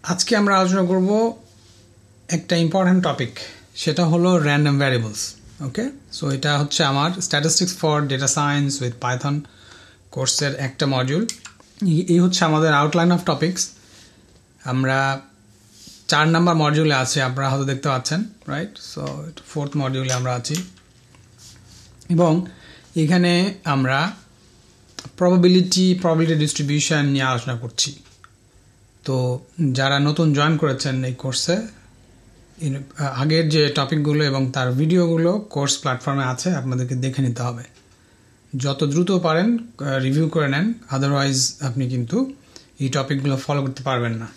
আজকে আমরা আলোচনা করব একটা ইম্পর্ট্যান্ট টপিক, সেটা হলো র্যান্ডম ভ্যারিয়েবলস। ওকে, সো এটা হচ্ছে আমার statistics for data science with Python কোর্সের একটা মডিউল। এই হচ্ছে আমাদের আউটলাইন অফ টপিকস। আমরা 4 নম্বর মডিউলে আছি, আপনারা হয়তো দেখতে পাচ্ছেন, রাইট? সো 4th মডিউলে আমরা আছি এবং এখানে আমরা প্রবাবিলিটি ডিস্ট্রিবিউশন নিয়ে আলোচনা করছি। তো যারা নতুন জয়েন করেছেন এই কোর্সে, আগের যে টপিকগুলো এবং তার ভিডিওগুলো কোর্স প্ল্যাটফর্মে আছে, আপনাদেরকে দেখে নিতে হবে। যত দ্রুত পারেন রিভিউ করে নেন, আদারওয়াইজ আপনি কিন্তু এই টপিকগুলো ফলো করতে পারবেন না,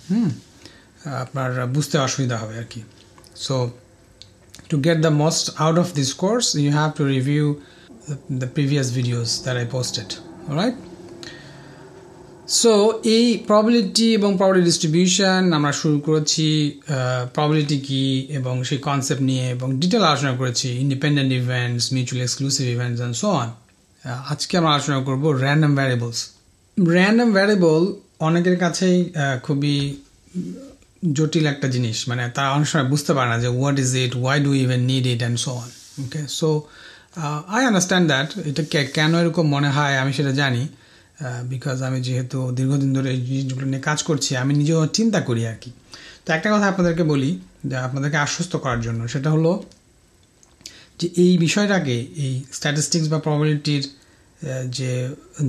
আপনার বুঝতে অসুবিধা হবে আর কি। So to get the most out of this course, you have to review the previous videos that I posted. All right? So এই প্রবাবিলিটি এবং প্রবাবিলিটি ডিস্ট্রিবিউশন আমরা শুরু করেছি প্রবাবিলিটি কি এবং সেই কনসেপ্ট নিয়ে, এবং ডিটেল আলোচনা করেছি independent events, mutually exclusive events and so on. আজকে আমরা আলোচনা করব র্যান্ডম ভ্যারিয়েবলস। র্যান্ডম ভ্যারিয়েবল অনেকের কাছেই খুবই জটিল একটা জিনিস, মানে তারা অনেক সময় বুঝতে পারে না যে what is it, why do even need it and so on. Okay, so I understand that. এটা কেন এরকম মনে হয় আমি সেটা জানি, বিকজ আমি যেহেতু দীর্ঘদিন ধরে এই জিনিসগুলো নিয়ে কাজ করছি, আমি নিজেও চিন্তা করি আর কি। তো একটা কথা আপনাদেরকে বলি, যে আপনাদেরকে আশ্বস্ত করার জন্য, সেটা হলো যে এই বিষয়টাকে, এই স্ট্যাটিস্টিক্স বা প্রবাবিলিটির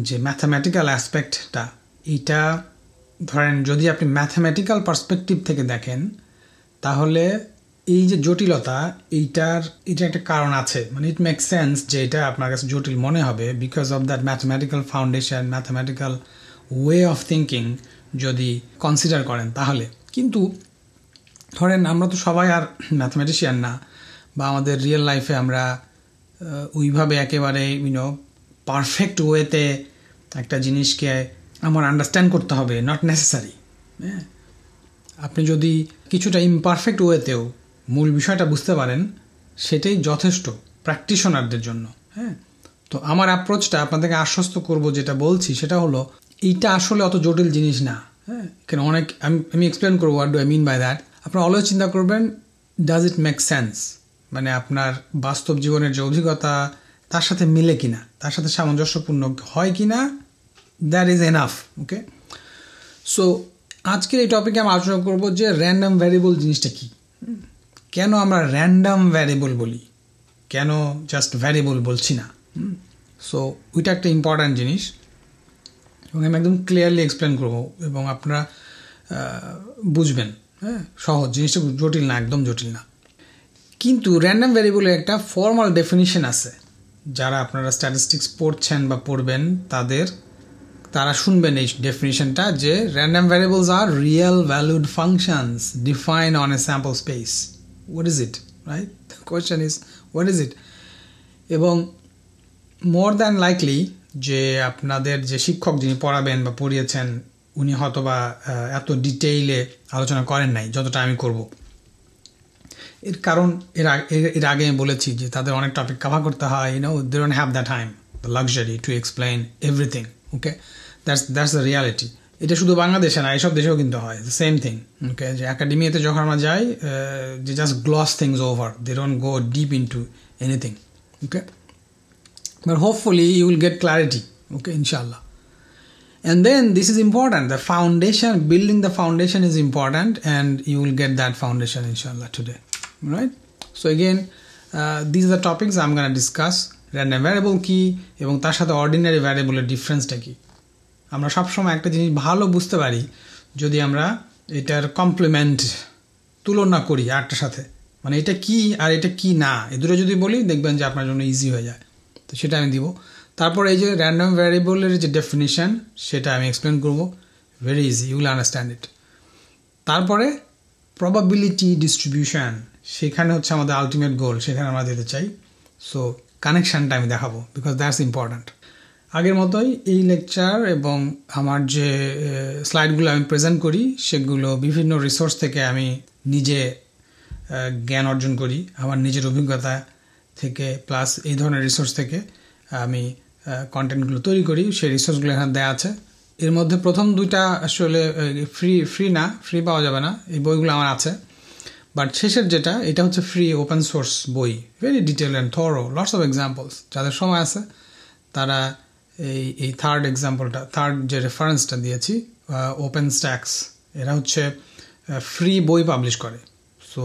যে ম্যাথামেটিক্যাল অ্যাসপেক্টটা, এইটা ধরেন যদি আপনি ম্যাথামেটিক্যাল পার্সপেক্টিভ থেকে দেখেন, তাহলে এই যে জটিলতা, এটা একটা কারণ আছে। মানে ইট মেক সেন্স যে এটা আপনার কাছে জটিল মনে হবে because of that mathematical foundation, mathematical way of thinking যদি কনসিডার করেন তাহলে। কিন্তু ধরেন আমরা তো সবাই আর ম্যাথামেটিশিয়ান না, বা আমাদের রিয়েল লাইফে আমরা ওইভাবে একেবারে পারফেক্ট ওয়েতে একটা জিনিসকে আমার আন্ডারস্ট্যান্ড করতে হবে, নট নেসেসারি। হ্যাঁ, আপনি যদি কিছুটা ইমপারফেক্ট ওয়েতেও মূল বিষয়টা বুঝতে পারেন, সেটাই যথেষ্ট প্র্যাকটিশনারদের জন্য। হ্যাঁ, তো আমার অ্যাপ্রোচটা আপনাদেরকে আশ্বস্ত করব, যেটা বলছি সেটা হলো এইটা আসলে অত জটিল জিনিস না। হ্যাঁ, কেন অনেক আমি এক্সপ্লেন করবো what do I mean by that. আপনারা অলওয়েজ চিন্তা করবেন, ডাজ ইট মেক সেন্স, মানে আপনার বাস্তব জীবনের যে অভিজ্ঞতা তার সাথে মিলে কিনা, তার সাথে সামঞ্জস্যপূর্ণ হয় কিনা, that is enough. Okay, so আজকের এই টপিকে আমরা আলোচনা করবো যে র্যান্ডম ভ্যারিয়েবল জিনিসটা কি, কেন আমরা র্যান্ডম ভ্যারিয়েবল বলি, কেন জাস্ট ভ্যারিয়েবল বলছি না। সো ওইটা একটা ইম্পর্ট্যান্ট জিনিস, এবং আমি একদম ক্লিয়ারলি এক্সপ্লেন করবো এবং আপনারা বুঝবেন। হ্যাঁ, সহজ, জিনিসটা জটিল না, একদম জটিল না। কিন্তু র্যান্ডম ভ্যারিয়েবলের একটা ফর্মাল ডেফিনিশন আছে। যারা আপনারা স্ট্যাটিস্টিক্স পড়ছেন বা পড়বেন তারা শুনবেন এই ডেফিনিশনটা, যে র্যান্ডম ভ্যারিয়েবলস আর real valued functions defined on a sample space. What is it, right? The question is what is it. এবং মোর দ্যান লাইকলি যে আপনাদের যে শিক্ষক যিনি পড়াবেন বা পড়িয়েছেন, উনি হয়তো বা এত ডিটেইলে আলোচনা করেন নাই যতটা আমি করব। এর কারণ এর আগে আমি বলেছি যে তাদের অনেক টপিক কভার করতে হয়, they don't have the time, the luxury to explain everything. Okay, that's the reality. এটা শুধু বাংলাদেশে না, এইসব দেশেও কিন্তু হয় দ্য সেম থিং। ওকে, যে একাডেমিতে যখন আমরা যাই, যে just gloss things over, they don't go deep into anything. Okay, but hopefully you will get clarity. Okay, inshallah. And then this is important, the foundation, building the foundation is important, and you will get that foundation inshallah today. Right? So again, these are the topics I'm going to discuss. Random variable কি এবং তার সাথে ordinary ভ্যারিয়েবলের ডিফারেন্সটা কি। আমরা সবসময় একটা জিনিস ভালো বুঝতে পারি যদি আমরা এটার কমপ্লিমেন্ট তুলনা করি আরেকটার সাথে, মানে এটা কি আর এটা কি না, এ দুটো যদি বলি দেখবেন যে আপনার জন্য ইজি হয়ে যায়। তো সেটা আমি দিব। তারপর এই যে র্যান্ডম ভ্যারিয়েবলের যে ডেফিনিশন, সেটা আমি এক্সপ্লেন করব, very easy, you will understand it. তারপরে প্রবাবিলিটি ডিস্ট্রিবিউশন, সেখানে হচ্ছে আমাদের আলটিমেট গোল, সেখানে আমরা যেতে চাই। সো কানেকশানটা আমি দেখাবো, বিকজ দ্যাটস ইম্পর্ট্যান্ট। আগের মতোই এই লেকচার এবং আমার যে স্লাইডগুলো আমি প্রেজেন্ট করি, সেগুলো বিভিন্ন রিসোর্স থেকে আমি নিজে জ্ঞান অর্জন করি, আমার নিজের অভিজ্ঞতা থেকে, প্লাস এই ধরনের রিসোর্স থেকে আমি কন্টেন্টগুলো তৈরি করি। সেই রিসোর্সগুলো এখানে দেওয়া আছে, এর মধ্যে প্রথম দুইটা আসলে ফ্রি না, ফ্রি পাওয়া যাবে না, এই বইগুলো আমার আছে। বাট শেষের যেটা, এটা হচ্ছে ফ্রি ওপেন সোর্স বই, very detail and thorough, lots of examples. যাদের সময় আছে তারা এই থার্ড যে রেফারেন্সটা দিয়েছি, ওপেন স্ট্যাক্স, এরা হচ্ছে ফ্রি বই পাবলিশ করে। সো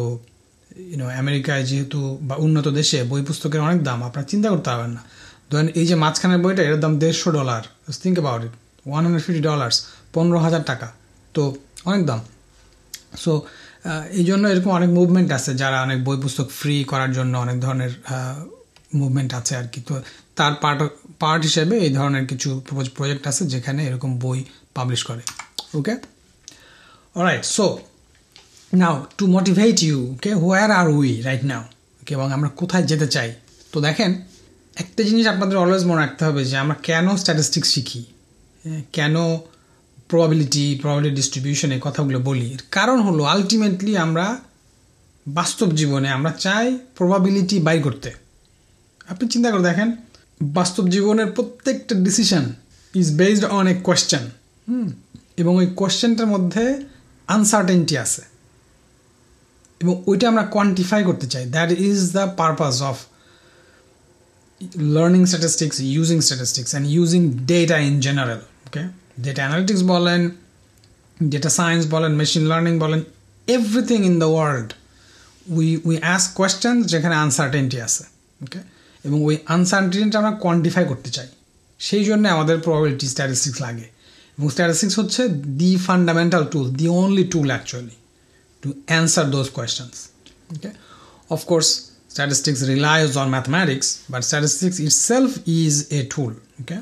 আমেরিকায় যেহেতু বা উন্নত দেশে বই পুস্তকের অনেক দাম, আপনারা চিন্তা করতে পারবেন না। ধরেন এই যে মাঝখানের বইটা, এর দাম $150, থিঙ্ক অ্যাবাউট ইট, $150, 15,000 টাকা, তো অনেক দাম। সো এই জন্য এরকম অনেক মুভমেন্ট আছে, যারা অনেক বই পুস্তক ফ্রি করার জন্য অনেক ধরনের মুভমেন্ট আছে আর কি। তো তার পার্ট হিসেবে এই ধরনের কিছু প্রজেক্ট আছে যেখানে এরকম বই পাবলিশ করে। Okay, alright, so now to motivate you, okay, where are we right now, okay, এবং আমরা কোথায় যেতে চাই। তো দেখেন, একটা জিনিস আপনাদের অলওয়েজ মনে রাখতে হবে যে আমরা কেন স্ট্যাটিস্টিক্স শিখি, কেন প্রবাবিলিটি ডিস্ট্রিবিউশন এই কথাগুলো বলি। কারণ হলো আলটিমেটলি আমরা বাস্তব জীবনে আমরা চাই প্রবাবিলিটি বাই করতে। আপনি চিন্তা করে দেখেন, বাস্তব জীবনের প্রত্যেকটা decision is based on a question, এবং ওই কোয়েশ্চেনটার মধ্যে আনসার্টেনটি আছে, এবং ওইটা আমরা কোয়ান্টিফাই করতে চাই। That is the purpose of learning statistics, using statistics and using data in general. Okay, data analytics বলেন, ডেটা সায়েন্স বলেন, মেশিন লার্নিং বলেন, everything in the world we ask questions যেখানে আনসার্টেনটি আছে। ওকে, এবং ওই আনসার্টেনটি আমরা কোয়ান্টিফাই করতে চাই, সেই জন্য আমাদের প্রবাবিলিটি স্ট্যাটিস্টিক্স লাগে। এবং স্ট্যাটিস্টিক্স হচ্ছে the fundamental tool, the only tool actually to answer those questions. Okay, of course statistics relies on mathematics, but statistics itself is a tool. Okay,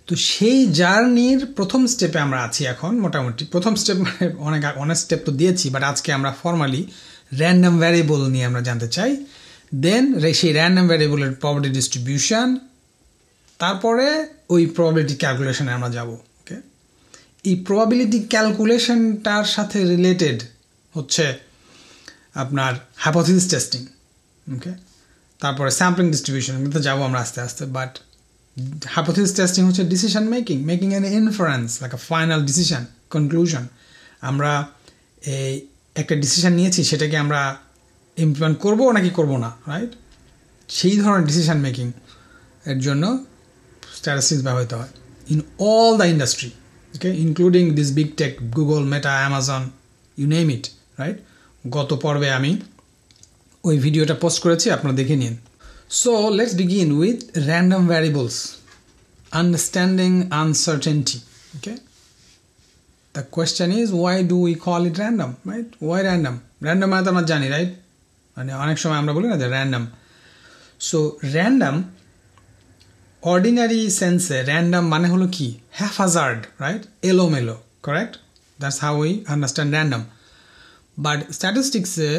তো সেই জার্নির প্রথম স্টেপে আমরা আছি এখন। মোটামুটি প্রথম স্টেপ মানে অনেক স্টেপ তো দিয়েছি, বাট আজকে আমরা ফর্মালি র্যান্ডম ভ্যারিয়েবল নিয়ে আমরা জানতে চাই। দেন সেই র্যান্ডম ভ্যারিয়েবলের প্রবাবিলিটি ডিস্ট্রিবিউশন, তারপরে ওই প্রবাবিলিটি ক্যালকুলেশনে আমরা যাব। এই প্রবাবিলিটি ক্যালকুলেশনটার সাথে রিলেটেড হচ্ছে আপনার হাইপোথিসিস টেস্টিং। ওকে, তারপরে স্যাম্পলিং ডিস্ট্রিবিউশন, কিন্তু যাবো আমরা আস্তে আস্তে। বাট হাইপোথিসিস টেস্টিং হচ্ছে decision making an inference, like a final decision, conclusion. আমরা এই একটা ডিসিশন নিয়েছি, সেটাকে আমরা ইমপ্লিমেন্ট করবো নাকি করবো না, রাইট? সেই ধরনের ডিসিশন মেকিং এর জন্য স্ট্যাটিস্টিক্স ব্যবহৃত হয় in all the industry. Okay, including this big tech, Google, Meta, Amazon, you name it, right? গত পর্বে আমি ওই ভিডিওটা পোস্ট করেছি, আপনারা দেখে নিন। So let's begin with random variables, understanding uncertainty. Okay, the question is, why do we call it random, right? Why random? Random মানে তো আমরা জানি, রাইট? মানে অনেক সময় আমরা বলি না যে random. So random, অর্ডিনারি সেন্সে র্যান্ডাম মানে হলো কি, হ্যাফাজার্ড, রাইট? এলোমেলো, correct? That's how we understand random. But স্ট্যাটিস্টিক্সে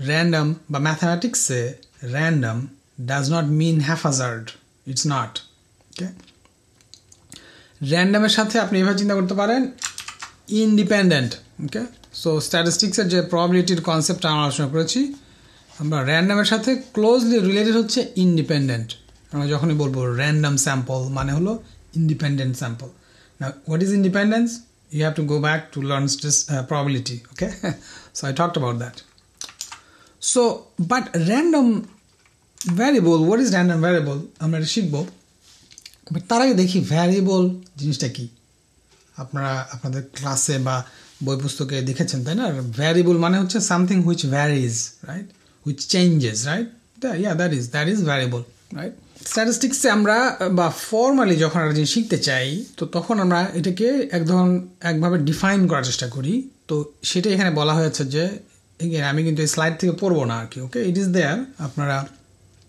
র্যান্ডাম বা ম্যাথামেটিক্সে random does not mean haphazard, it's not. Okay, র্যান্ডামের সাথে আপনি এভাবে চিন্তা করতে পারেন, ইন্ডিপেন্ডেন্ট। ওকে, সো স্ট্যাটিস্টিক্সের যে প্রবাবিলিটির কনসেপ্টটা আমরা আলোচনা করেছি, আমরা র্যান্ডামের সাথে ক্লোজলি রিলেটেড হচ্ছে ইন্ডিপেন্ডেন্ট। আমরা যখনই বলবো র্যান্ডম স্যাম্পল মানে হলো independent sample. Now what is independence? You have to go back to learn probability. Okay, so I talked about that. So but random variable, what is random variable আমরা শিখবো, but তার আগে দেখি variable জিনিসটা কি। আপনারা আপনাদের ক্লাসে বা বই পুস্তকে দেখেছেন, তাই না? ভ্যারিয়েবল মানে হচ্ছে something which varies, right? Which changes, right? That is variable, right? স্ট্যাটিস্টিক্সে আমরা বা ফর্মালি যখন আমরা জিনিস শিখতে চাই, তো তখন আমরা এটাকে একভাবে ডিফাইন করার চেষ্টা করি। তো সেটা এখানে বলা হয়েছে যে, আমি কিন্তু এই স্লাইড থেকে পড়বো না আর কি। ওকে, ইট ইজ দেয়ার, আপনারা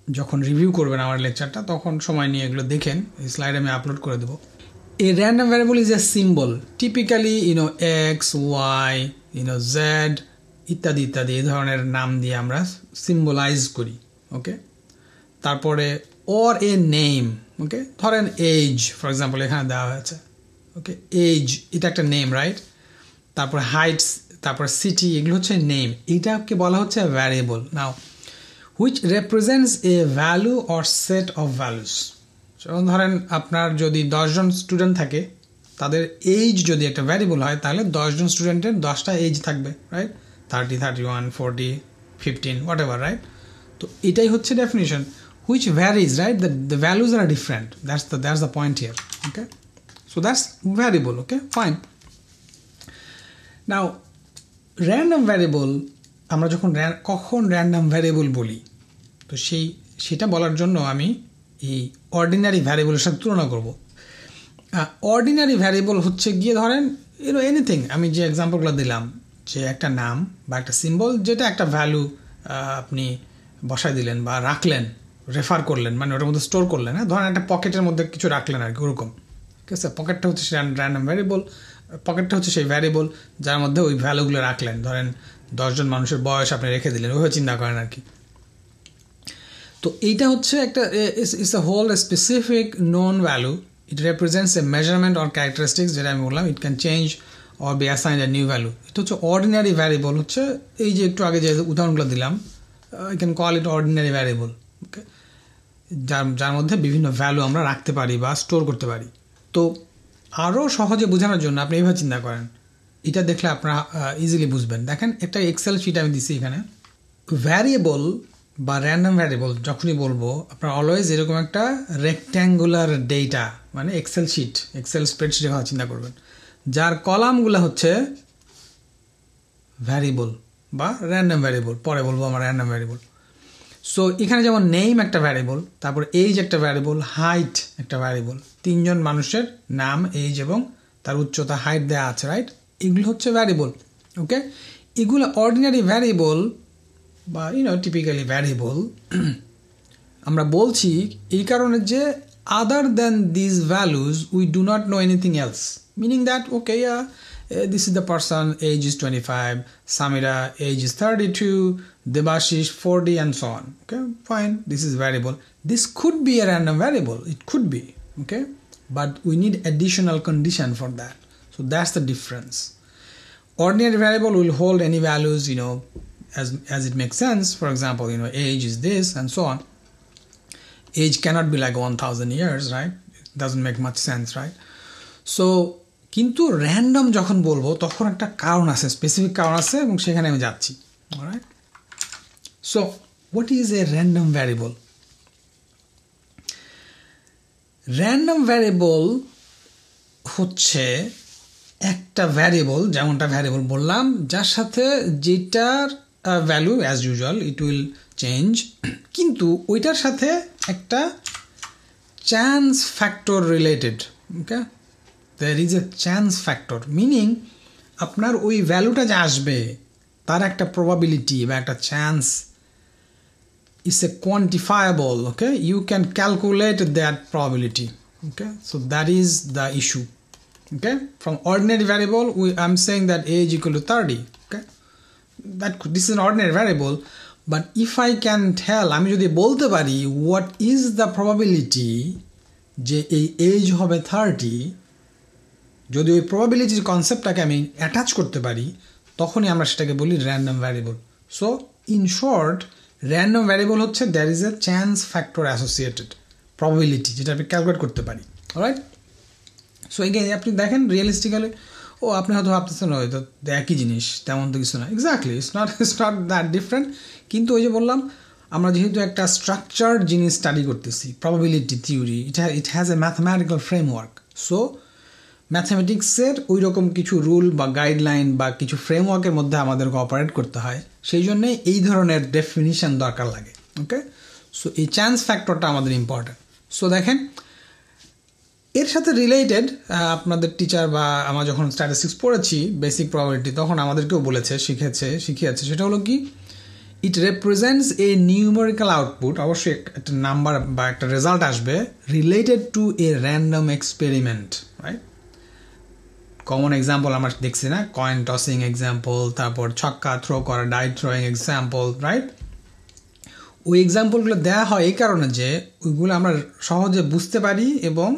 যখন রিভিউ করবেন আমার লেকচারটা তখন সময় নিয়ে এগুলো দেখেন, এই স্লাইড আমি আপলোড করে দেবো। A random variable is a symbol, typically X, Y, Z ইত্যাদি ইত্যাদি এই ধরনের নাম দিয়ে আমরা সিম্বলাইজ করি। ওকে, তারপরে or a name, okay, ধরেন এজ ফর এক্সাম্পল এখানে দেওয়া হয়েছে। ওকে, এজ এটা একটা নেম, রাইট? তারপরে হাইটস, তারপরে সিটি, এগুলো হচ্ছে নেম। এটাকে বলা হচ্ছে variable. Now which represents a value or set of values. যেমন ধরেন আপনার যদি 10 জন স্টুডেন্ট থাকে, তাদের এজ যদি একটা ভ্যারিয়েবল হয়, তাহলে 10 জন স্টুডেন্টের 10টা এজ থাকবে, রাইট? 30, 31, 40, 15, what ever, right? তো এটাই হচ্ছে definition, which varies, right? The values are different. That's the point here. Okay, so that's variable. Okay, fine. Now random variable, আমরা যখন কখন র্যান্ডম ভ্যারিয়েবল বলি, তো সেটা বলার জন্য আমি এই অর্ডিনারি ভ্যারিয়েবলের সাথে তুলনা করব। অর্ডিনারি ভ্যারিয়েবল হচ্ছে গিয়ে ধরেন এনিথিং, আমি যে এক্সাম্পলগুলো দিলাম, যে একটা নাম বা একটা সিম্বল যেটা একটা ভ্যালু আপনি বসায় দিলেন বা রাখলেন, রেফার করলেন, মানে ওটার মধ্যে স্টোর করলেন, হ্যাঁ, ধরেন একটা পকেটের মধ্যে কিছু রাখলেন আর কি, ওরকম। ঠিক আছে, পকেটটা হচ্ছে র্যান্ডম ভ্যারিয়েবল, পকেটটা হচ্ছে সেই ভ্যারিয়েবল যার মধ্যে ওই ভ্যালুগুলো রাখলেন। ধরেন 10 জন মানুষের বয়স আপনি রেখে দিলেন, ওইভাবে চিন্তা করেন আর কি। তো এইটা হচ্ছে একটা it's a whole specific known value, it represents a measurement or characteristics, যেটা আমি বললাম, it can change or be assigned a new value. এটা হচ্ছে অর্ডিনারি ভ্যারিয়েবল, হচ্ছে এই যে একটু আগে যে উদাহরণগুলো দিলাম, I can call it ordinary variable. Okay, যার মধ্যে বিভিন্ন ভ্যালু আমরা রাখতে পারি বা স্টোর করতে পারি। তো আরও সহজে বোঝানোর জন্য আপনি এইভাবে চিন্তা করেন, এটা দেখলে আপনারা ইজিলি বুঝবেন। দেখেন, একটা এক্সেল শিট আমি দিচ্ছি এখানে। ভ্যারিয়েবল বা র্যান্ডম ভ্যারিয়েবল যখনই বলবো, আপনার অলওয়েজ এরকম একটা রেক্ট্যাঙ্গুলার ডেটা, মানে এক্সেল শিট, এক্সেল স্প্রেডশিটের কথা চিন্তা করবেন, যার কলামগুলো হচ্ছে ভ্যারিয়েবল বা র্যান্ডম ভ্যারিয়েবল। পরে বলবো আমরা র্যান্ডম ভ্যারিয়েবল। সো এখানে যেমন নেম একটা ভ্যারিয়েবল, তারপর এজ একটা ভ্যারিয়েবল, হাইট একটা ভ্যারিয়েবল, 3 জন মানুষের নাম, এজ এবং তার উচ্চতা, হাইট দেওয়া আছে, রাইট? এগুলো হচ্ছে ভ্যারিয়েবল। ওকে, এগুলো অর্ডিনারি ভ্যারিয়েবল বা টিপিক্যালি ভ্যারিয়েবল আমরা বলছি এই কারণে যে আদার than this values we do not know anything else, meaning that okay, this is the person, age is 25, Samira, age is 32, Debashish 40, and so on. Okay, fine, this is variable. This could be a random variable, it could be, okay, but we need additional condition for that. So that's the difference. Ordinary variable will hold any values, as it makes sense. For example, age is this and so on. Age cannot be like 1000 years, right? It doesn't make much sense, right? So কিন্তু random যখন বলবো তখন একটা কারণ আছে, specific কারণ আছে, এবং সেখানে আমি যাচ্ছি। Alright, so what is A random variable? Random variable হচ্ছে একটা ভ্যারিয়েবল, যেমনটা ভ্যারিয়েবল বললাম, যার সাথে যেটার value as usual it will change, কিন্তু ওইটার সাথে একটা chance factor related. Okay, there is a chance factor, meaning আপনার ওই ভ্যালুটা যে আসবে তার একটা প্রবাবিলিটি বা একটা chance is a quantifiable. Okay, you can calculate that probability. Okay, so that is the issue. Okay, from ordinary variable I'm saying that age equal to 30. Okay, this is an ordinary variable, but if I can tell, আমি যদি বলতে পারি what is the probability যে এই age হবে 30, যদি ওই প্রবাবিলিটির কনসেপ্টটাকে আমি অ্যাটাচ করতে পারি, তখনই আমরা সেটাকে বলি random variable. So in short, random variable হচ্ছে there is a chance factor associated, probability, যেটা আপনি ক্যালকুলেট করতে পারি। অলরাইট, সো এগেইন আপনি দেখেন রিয়েলিস্টিক্যালি, আপনি হয়তো ভাবতেছেন হয়তো একই জিনিস, তেমন তো কিছু না। Exactly, it's not that different. কিন্তু ওই যে বললাম, আমরা যেহেতু একটা স্ট্রাকচার্ড জিনিস স্টাডি করতেছি, probability theory, it has a mathematical framework. So ম্যাথমেটিক্সের ওই রকম কিছু রুল বা গাইডলাইন বা কিছু ফ্রেমওয়ার্কের মধ্যে আমাদেরকে অপারেট করতে হয়, সেই জন্যে এই ধরনের ডেফিনিশন দরকার লাগে। ওকে, সো এই চান্স ফ্যাক্টরটা আমাদের ইম্পর্টেন্ট। সো দেখেন, এর সাথে রিলেটেড আপনাদের টিচার বা আমরা যখন স্ট্যাটিস্টিক্স পড়েছি বেসিক প্রবাবিলিটি, তখন আমাদেরকেও বলেছে, শিখিয়েছে, সেটা হলো কি, ইট রিপ্রেজেন্টস এ নিউমেরিক্যাল আউটপুট, অবশ্যই একটা নাম্বার বা একটা রেজাল্ট আসবে related to A random experiment, right? Common example আমরা দেখছি না, কয়েন টসিং এক্সাম্পল, তারপর ছক্কা থ্রো করা, ডাই থ্রোয়িং এক্সাম্পল, রাইট? ওই এক্সাম্পলগুলো দেওয়া হয় এই কারণে যে ওইগুলো আমরা সহজে বুঝতে পারি, এবং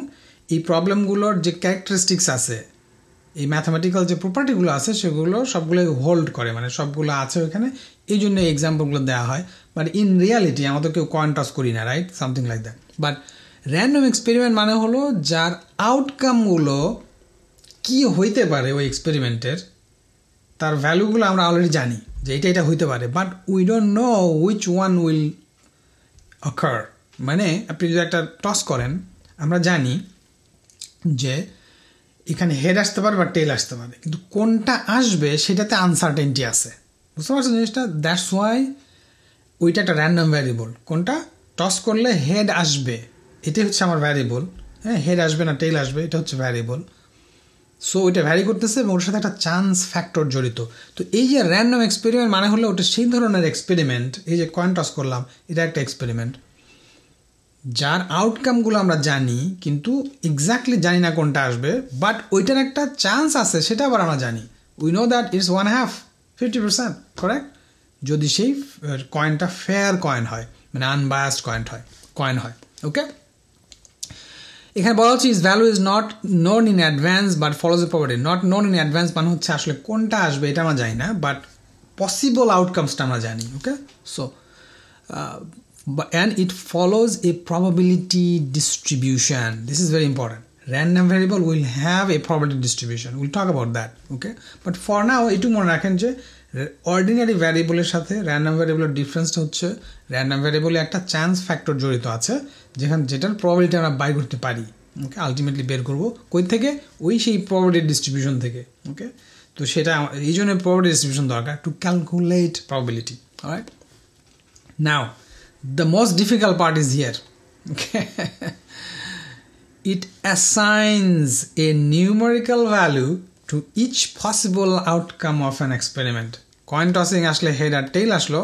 এই প্রবলেমগুলোর যে ক্যারেক্টারিস্টিক্স আছে, এই ম্যাথামেটিক্যাল যে প্রপার্টিগুলো আছে, সেগুলো সবগুলো হোল্ড করে, মানে সবগুলো আছে ওইখানে, এই জন্য এই এক্সাম্পলগুলো দেওয়া হয়। বাট ইন রিয়ালিটি আমরা তো কেউ কয়েন টস করি না, right? Something like that. But random experiment মানে হলো যার আউটকামগুলো কি হইতে পারে ওই এক্সপেরিমেন্টের তার ভ্যালুগুলো আমরা অলরেডি জানি যে এটা হইতে পারে, but we don't know which one will occur. মানে আপনি যদি একটা টস করেন, আমরা জানি যে এখানে হেড আসতে পারে বা টেল আসতে পারে, কিন্তু কোনটা আসবে সেটাতে আনসার্টেনটি আছে, বুঝতে পারছেন জিনিসটা? দ্যাটস ওয়াই ওইটা একটা র্যান্ডম ভ্যারিয়েবল। কোনটা টস করলে হেড আসবে এটাই হচ্ছে আমার ভ্যারিয়েবল, হ্যাঁ, হেড আসবে না টেল আসবে এটা হচ্ছে ভ্যারিয়েবল। সো ওইটা ভ্যারি করতেছে এবং ওর সাথে একটা চান্স ফ্যাক্টর জড়িত। তো এই যে র্যান্ডম এক্সপেরিমেন্ট মানে হলো ওটা সেই ধরনের এক্সপেরিমেন্ট, এই যে কয়েন টস করলাম এটা একটা এক্সপেরিমেন্ট যার আউটকামগুলো আমরা জানি কিন্তু এক্স্যাক্টলি জানি না কোনটা আসবে, বাট ওইটার একটা চান্স আছে সেটা আবার আমরা জানি। We know that it's 1/2 50%, correct, যদি সেই কয়েনটা ফেয়ার কয়েন হয়, মানে আনবায়াসড কয়েন হয়। ওকে, এখানে বলা হচ্ছে is value is not known in advance but follows A property. Not known in advance মানে হচ্ছে আসলে কোনটা আসবে এটা আমরা জানি না, বাট পসিবল আউটকামসটা আমরা জানি। ওকে, so and it follows a probability distribution. This is very important. Random variable will have a probability distribution. We'll talk about that. Okay, but for now etu mone rakhen je ordinary variable er sathe random variable er difference ta hocche random variable e ekta chance factor jorito ache যেটার probability আমরা by করতে পারি। ওকে, ultimately বের করব কই থেকে, ওই সেই probability distribution থেকে। ওকে, তো সেটা এই জন্য probability distribution দরকার to calculate probability. All right, now the most difficult part is here. Okay, it assigns a numerical value to each possible outcome of an experiment. Coin tossing আসলে head আর tail আসলো,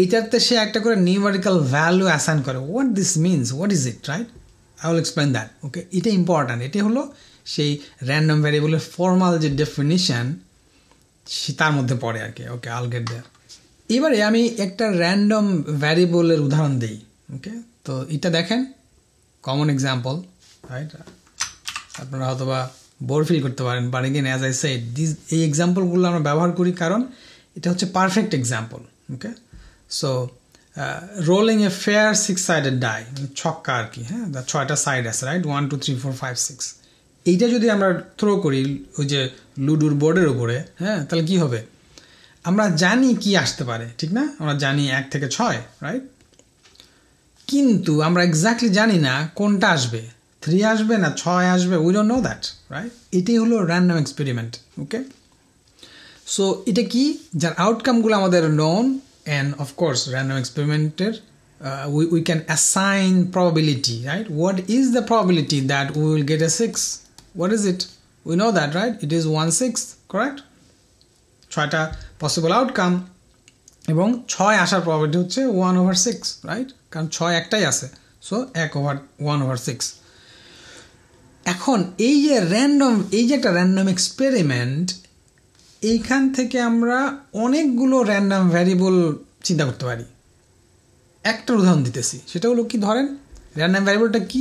এইটাতে সে একটা করে numerical value assign করে। What this means, what is it, right? I will explain that. Okay, এটা important. এটা হলো সেই র্যান্ডম ভ্যারিয়েবলের ফর্মাল যে ডেফিনিশন তার মধ্যে পড়ে আর কি। ওকে, আল গেট দেয়ার। এবারে আমি একটা র্যান্ডম ভ্যারিয়েবলের উদাহরণ দিই। ওকে, তো এটা দেখেন কমন এক্সাম্পল, রাইট? আপনারা হয়তো বা বোর ফিল করতে পারেন, but again as I said এই এক্সাম্পলগুলো আমরা ব্যবহার করি কারণ এটা হচ্ছে perfect example. Okay, so rolling a fair 6-sided die, ছক্কা আর কি, হ্যাঁ, ছয়টা সাইড আছে, রাইট? 1 2 3 4 5 6। এইটা যদি আমরা থ্রো করি ওই যে লুডুর বোর্ডের উপরে, হ্যাঁ, তাহলে কি হবে? আমরা জানি কি আসতে পারে, ঠিক না? আমরা জানি 1 থেকে 6, রাইট? কিন্তু আমরা এক্স্যাক্টলি জানি না কোনটা আসবে, 3 আসবে না 6 আসবে, we don't know that, right? এটাই হলো র্যান্ডম এক্সপেরিমেন্ট। ওকে, সো এটা কি, যার আউটকামগুলো আমাদের known, and of course random experimenter we can assign probability, right? What is the probability that we will get a 6? What is it? We know that, right? It is 1/6, correct? 6টা possible outcome এবং 6 আসার probability হচ্ছে 1/6, right? কারণ 6 একটাই আছে, so 1/6। এখন এই যে একটা র্যান্ডম এক্সপেরিমেন্ট, এইখান থেকে আমরা অনেকগুলো র্যান্ডম ভ্যারিয়েবল চিন্তা করতে পারি। একটা উদাহরণ দিতেছি, সেটা হলো কি, ধরেন র্যান্ডম ভ্যারিয়েবলটা কি,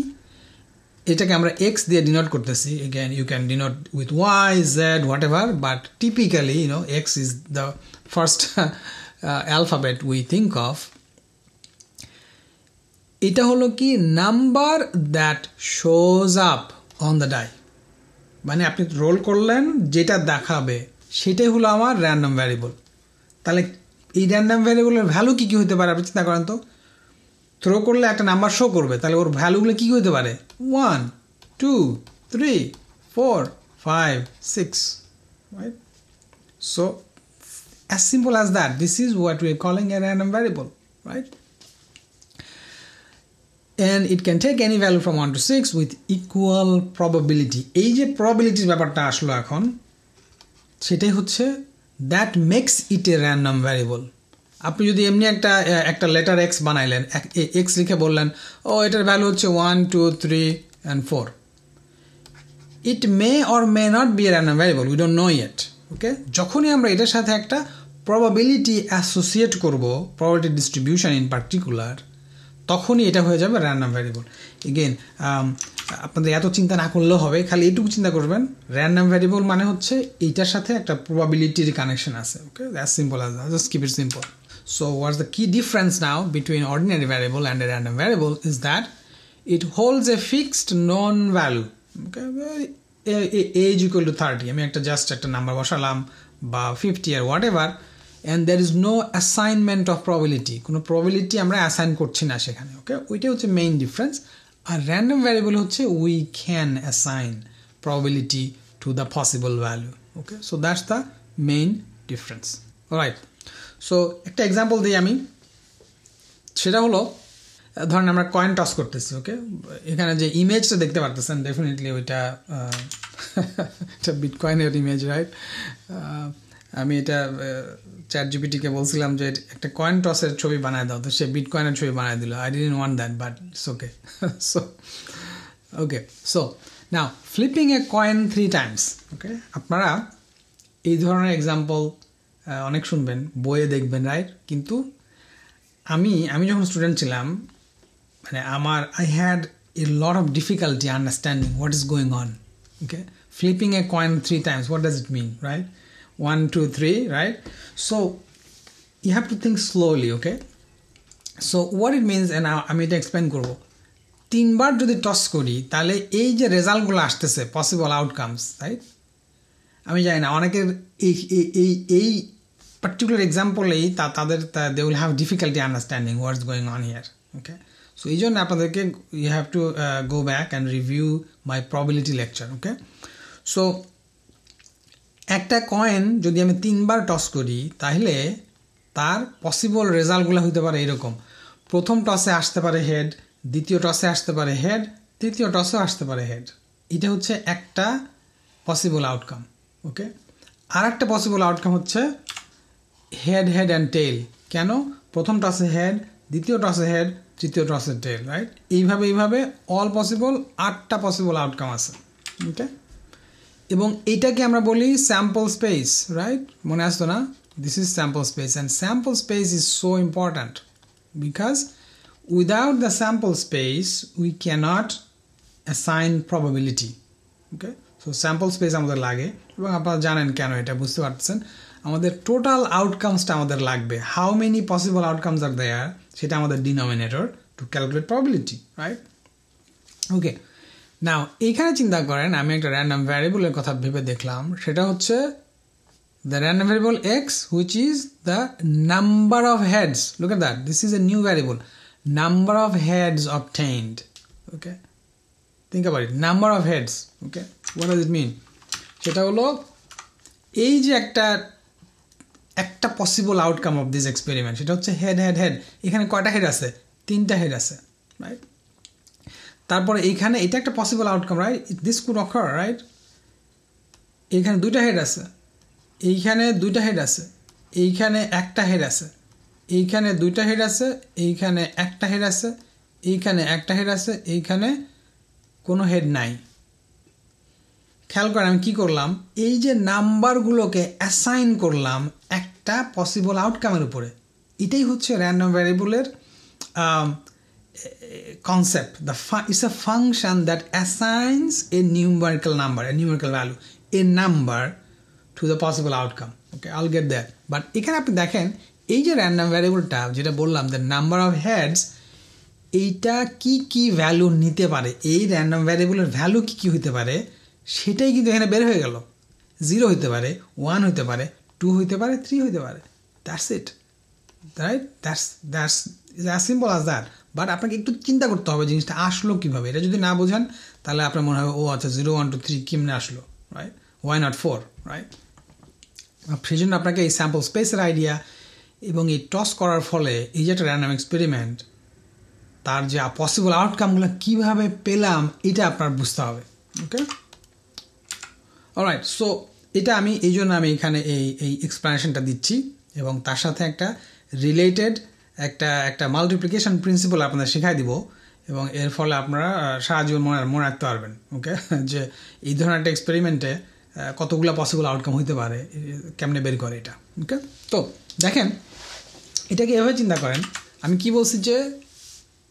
এটাকে আমরা এক্স দিয়ে ডিনোট করতেছি। Again you can denote with Y, Z, whatever, but typically X is the first alphabet we think of. এটা হলো কি, number that shows up on the die, মানে আপনি রোল করলেন যেটা দেখাবে সেটাই হলো আমার র্যান্ডম ভ্যারিয়েবল। তাহলে এই র্যান্ডম ভ্যারিয়েবলের ভ্যালু কী কী হতে পারে আপনি চিন্তা করেন তো। থ্রো করলে একটা নাম্বার শো করবে, তাহলে ওর ভ্যালুগুলো কী হতে পারে? 1 2 3 4 5 6, right? So as simple as that, this is what we are calling a random variable, right? And it can take any value from 1 to 6 with equal probability. এই যে probability ব্যাপারটা আসলো এখন, সেটাই হচ্ছে that makes it a random variable. আপনি যদি এমনি একটা লেটার এক্স বানাইলেন, এক্স লিখে বললেন ও এটার ভ্যালু হচ্ছে 1 2 3 and 4, it may or may not be a random variable, we don't know yet. ওকে, যখনই আমরা এটার সাথে একটা probability অ্যাসোসিয়েট করব, probability distribution in particular, তখনই এটা হয়ে যাবে র্যান্ডম ভ্যারিয়েবল। এগেন আপনাদের এত চিন্তা না করলেও হবে, খালি এইটুকু চিন্তা করবেন, র্যান্ডম ভ্যারিয়েবল মানে হচ্ছে এইটার সাথে একটা প্রবাবিলিটির কানেকশন আছে। Okay, that's simple as that, just keep it simple. So what's the key difference now between ordinary variable and a random variable is that it holds a fixed known value. Okay, age equal to 30, আমি একটা just একটা number বসালাম বা 50 or whatever, and there is no assignment of probability, কোনো probability আমরা assign করছি না সেখানে। ওকে, ওইটা হচ্ছে মেইন ডিফারেন্স। আর র্যান্ডম ভ্যারিয়েবল হচ্ছে we can assign probability to the possible value. Okay, so that's the main difference. Alright, so একটা example দিই আমি, সেটা হলো ধরেন আমরা কয়েন টস করতেছি। ওকে, এখানে যে ইমেজটা দেখতে পারতেছেন ডেফিনেটলি ওইটা এটা বিটকয়েনের ইমেজ, রাইট? আমি এটা চ্যাটজিপিটিকে বলছিলাম যে একটা কয়েন টসের ছবি বানায় দাও, তো সে বিটকয়েনের ছবি বানায় দিল। I didn't want that, but it's okay. So okay, so now flipping A coin 3 times। ওকে, আপনারা এই ধরনের এক্সাম্পল অনেক শুনবেন, বইয়ে দেখবেন, রাইট? কিন্তু আমি যখন স্টুডেন্ট ছিলাম, মানে I had a lot of difficulty understanding what is going on. Okay, flipping a coin 3 times, what does it mean, right? 1 2 3, right? So you have to think slowly. Okay, so what it means, and আমি এটা explain করব। 3 বার যদি toss করি তাহলে এই যে রেজাল্টগুলো আসতেছে possible outcomes, right? আমি জানি না অনেকের এই particular এক্সাম্পলেই তাদের they will have difficulty understanding what's going on here. Okay, so এই জন্য আপনাদেরকে you have to go back and review my probability lecture. Okay, so একটা কয়েন যদি আমি 3 বার টস করি তাহলে তার পসিবল রেজাল্টগুলো হতে পারে এরকম। প্রথম টসে আসতে পারে হেড, দ্বিতীয় টসে আসতে পারে হেড, তৃতীয় টসেও আসতে পারে হেড। এটা হচ্ছে একটা পসিবল আউটকাম। ওকে, আর একটা পসিবল আউটকাম হচ্ছে হেড হেড অ্যান্ড টেইল। কেন? প্রথম টসে হেড, দ্বিতীয় টসে হেড, তৃতীয় টসে টেইল, রাইট? এইভাবে অল পসিবল 8টা পসিবল আউটকাম আছে। ওকে, এবং এইটাকে আমরা বলি স্যাম্পল স্পেস, রাইট? মনে আসতো না? This is sample space, and sample space is so important because without the sample space we can't assign probability. Okay, so sample space আমাদের লাগে, এবং আপনারা জানেন কেন, এটা বুঝতে পারতেছেন। আমাদের টোটাল আউটকামসটা আমাদের লাগবে, how many possible outcomes are there, সেটা আমাদের denominator to calculate probability, right? Okay, now এইখানে চিন্তা করেন আমি একটা র্যান্ডম ভ্যারিয়েবলের কথা ভেবে দেখলাম, সেটা হচ্ছে the random variable X which is the number of heads. Look at that, this is a new variable, number of heads obtained. Okay, think about it, number of heads. Okay, what does it mean? সেটা হলো এই যে একটা possible outcome of this experiment, সেটা হচ্ছে head head head. এখানে কয়টা head আছে? 3টা হেড আছে, রাইট? তারপরে এইখানে এটা একটা possible outcome, right? This could ochre, right? এইখানে 2টা হেড আছে, এইখানে 2টা হেড আছে, এইখানে একটা হেড আছে, এইখানে 2টা হেড আছে, এইখানে একটা হেড আছে, এইখানে একটা হেড আছে, এইখানে কোনো হেড নাই। খেয়াল করেন আমি কি করলাম, এই যে নাম্বারগুলোকে অ্যাসাইন করলাম একটা পসিবল আউটকামের উপরে। এটাই হচ্ছে র্যান্ডম ভ্যারিয়েবলের concept. It's a function that assigns a numerical number, a numerical value, a number to the possible outcome. Okay, I'll get there. But এখানে আপনি দেখেন এই যে র্যান্ডম ভ্যারিয়েবলটা যেটা বললাম, the number of heads, এইটা কি ভ্যালু নিতে পারে, এই র্যান্ডম ভ্যারিয়েবলের ভ্যালু কি হতে পারে সেটাই কিন্তু এখানে বের হয়ে গেল। 0 হতে পারে, 1 হতে পারে, 2 হতে পারে, 3 হতে পারে। That's it, right? That's as simple as that. But আপনাকে একটু চিন্তা করতে হবে জিনিসটা আসলো কীভাবে। এটা যদি না বোঝেন তাহলে আপনার মনে হবে ও আচ্ছা 0 1 2 3 কেমনে আসলো, রাইট? Why not 4, right? সেই জন্য আপনাকে এই স্যাম্পল স্পেসের আইডিয়া এবং এই টস করার ফলে এই যে একটা র্যান্ডম এক্সপেরিমেন্ট, তার যে পসিবল আউটকামগুলো কীভাবে পেলাম এটা আপনার বুঝতে হবে। ওকে, অলরাইট। সো এটা আমি এই জন্য আমি এখানে এই এক্সপ্লেনেশনটা দিচ্ছি, এবং তার সাথে একটা রিলেটেড একটা মাল্টিপ্লিকেশন প্রিন্সিপাল আপনাদের শেখাই দিব, এবং এর ফলে আপনারা সারা জীবন মনে রাখতে পারবেন। ওকে, যে এই ধরনের একটা এক্সপেরিমেন্টে কতগুলো পসিবল আউটকাম হতে পারে, কেমনে বের করে এটা। ওকে, তো দেখেন এটাকে এভাবে চিন্তা করেন, আমি কি বলছি যে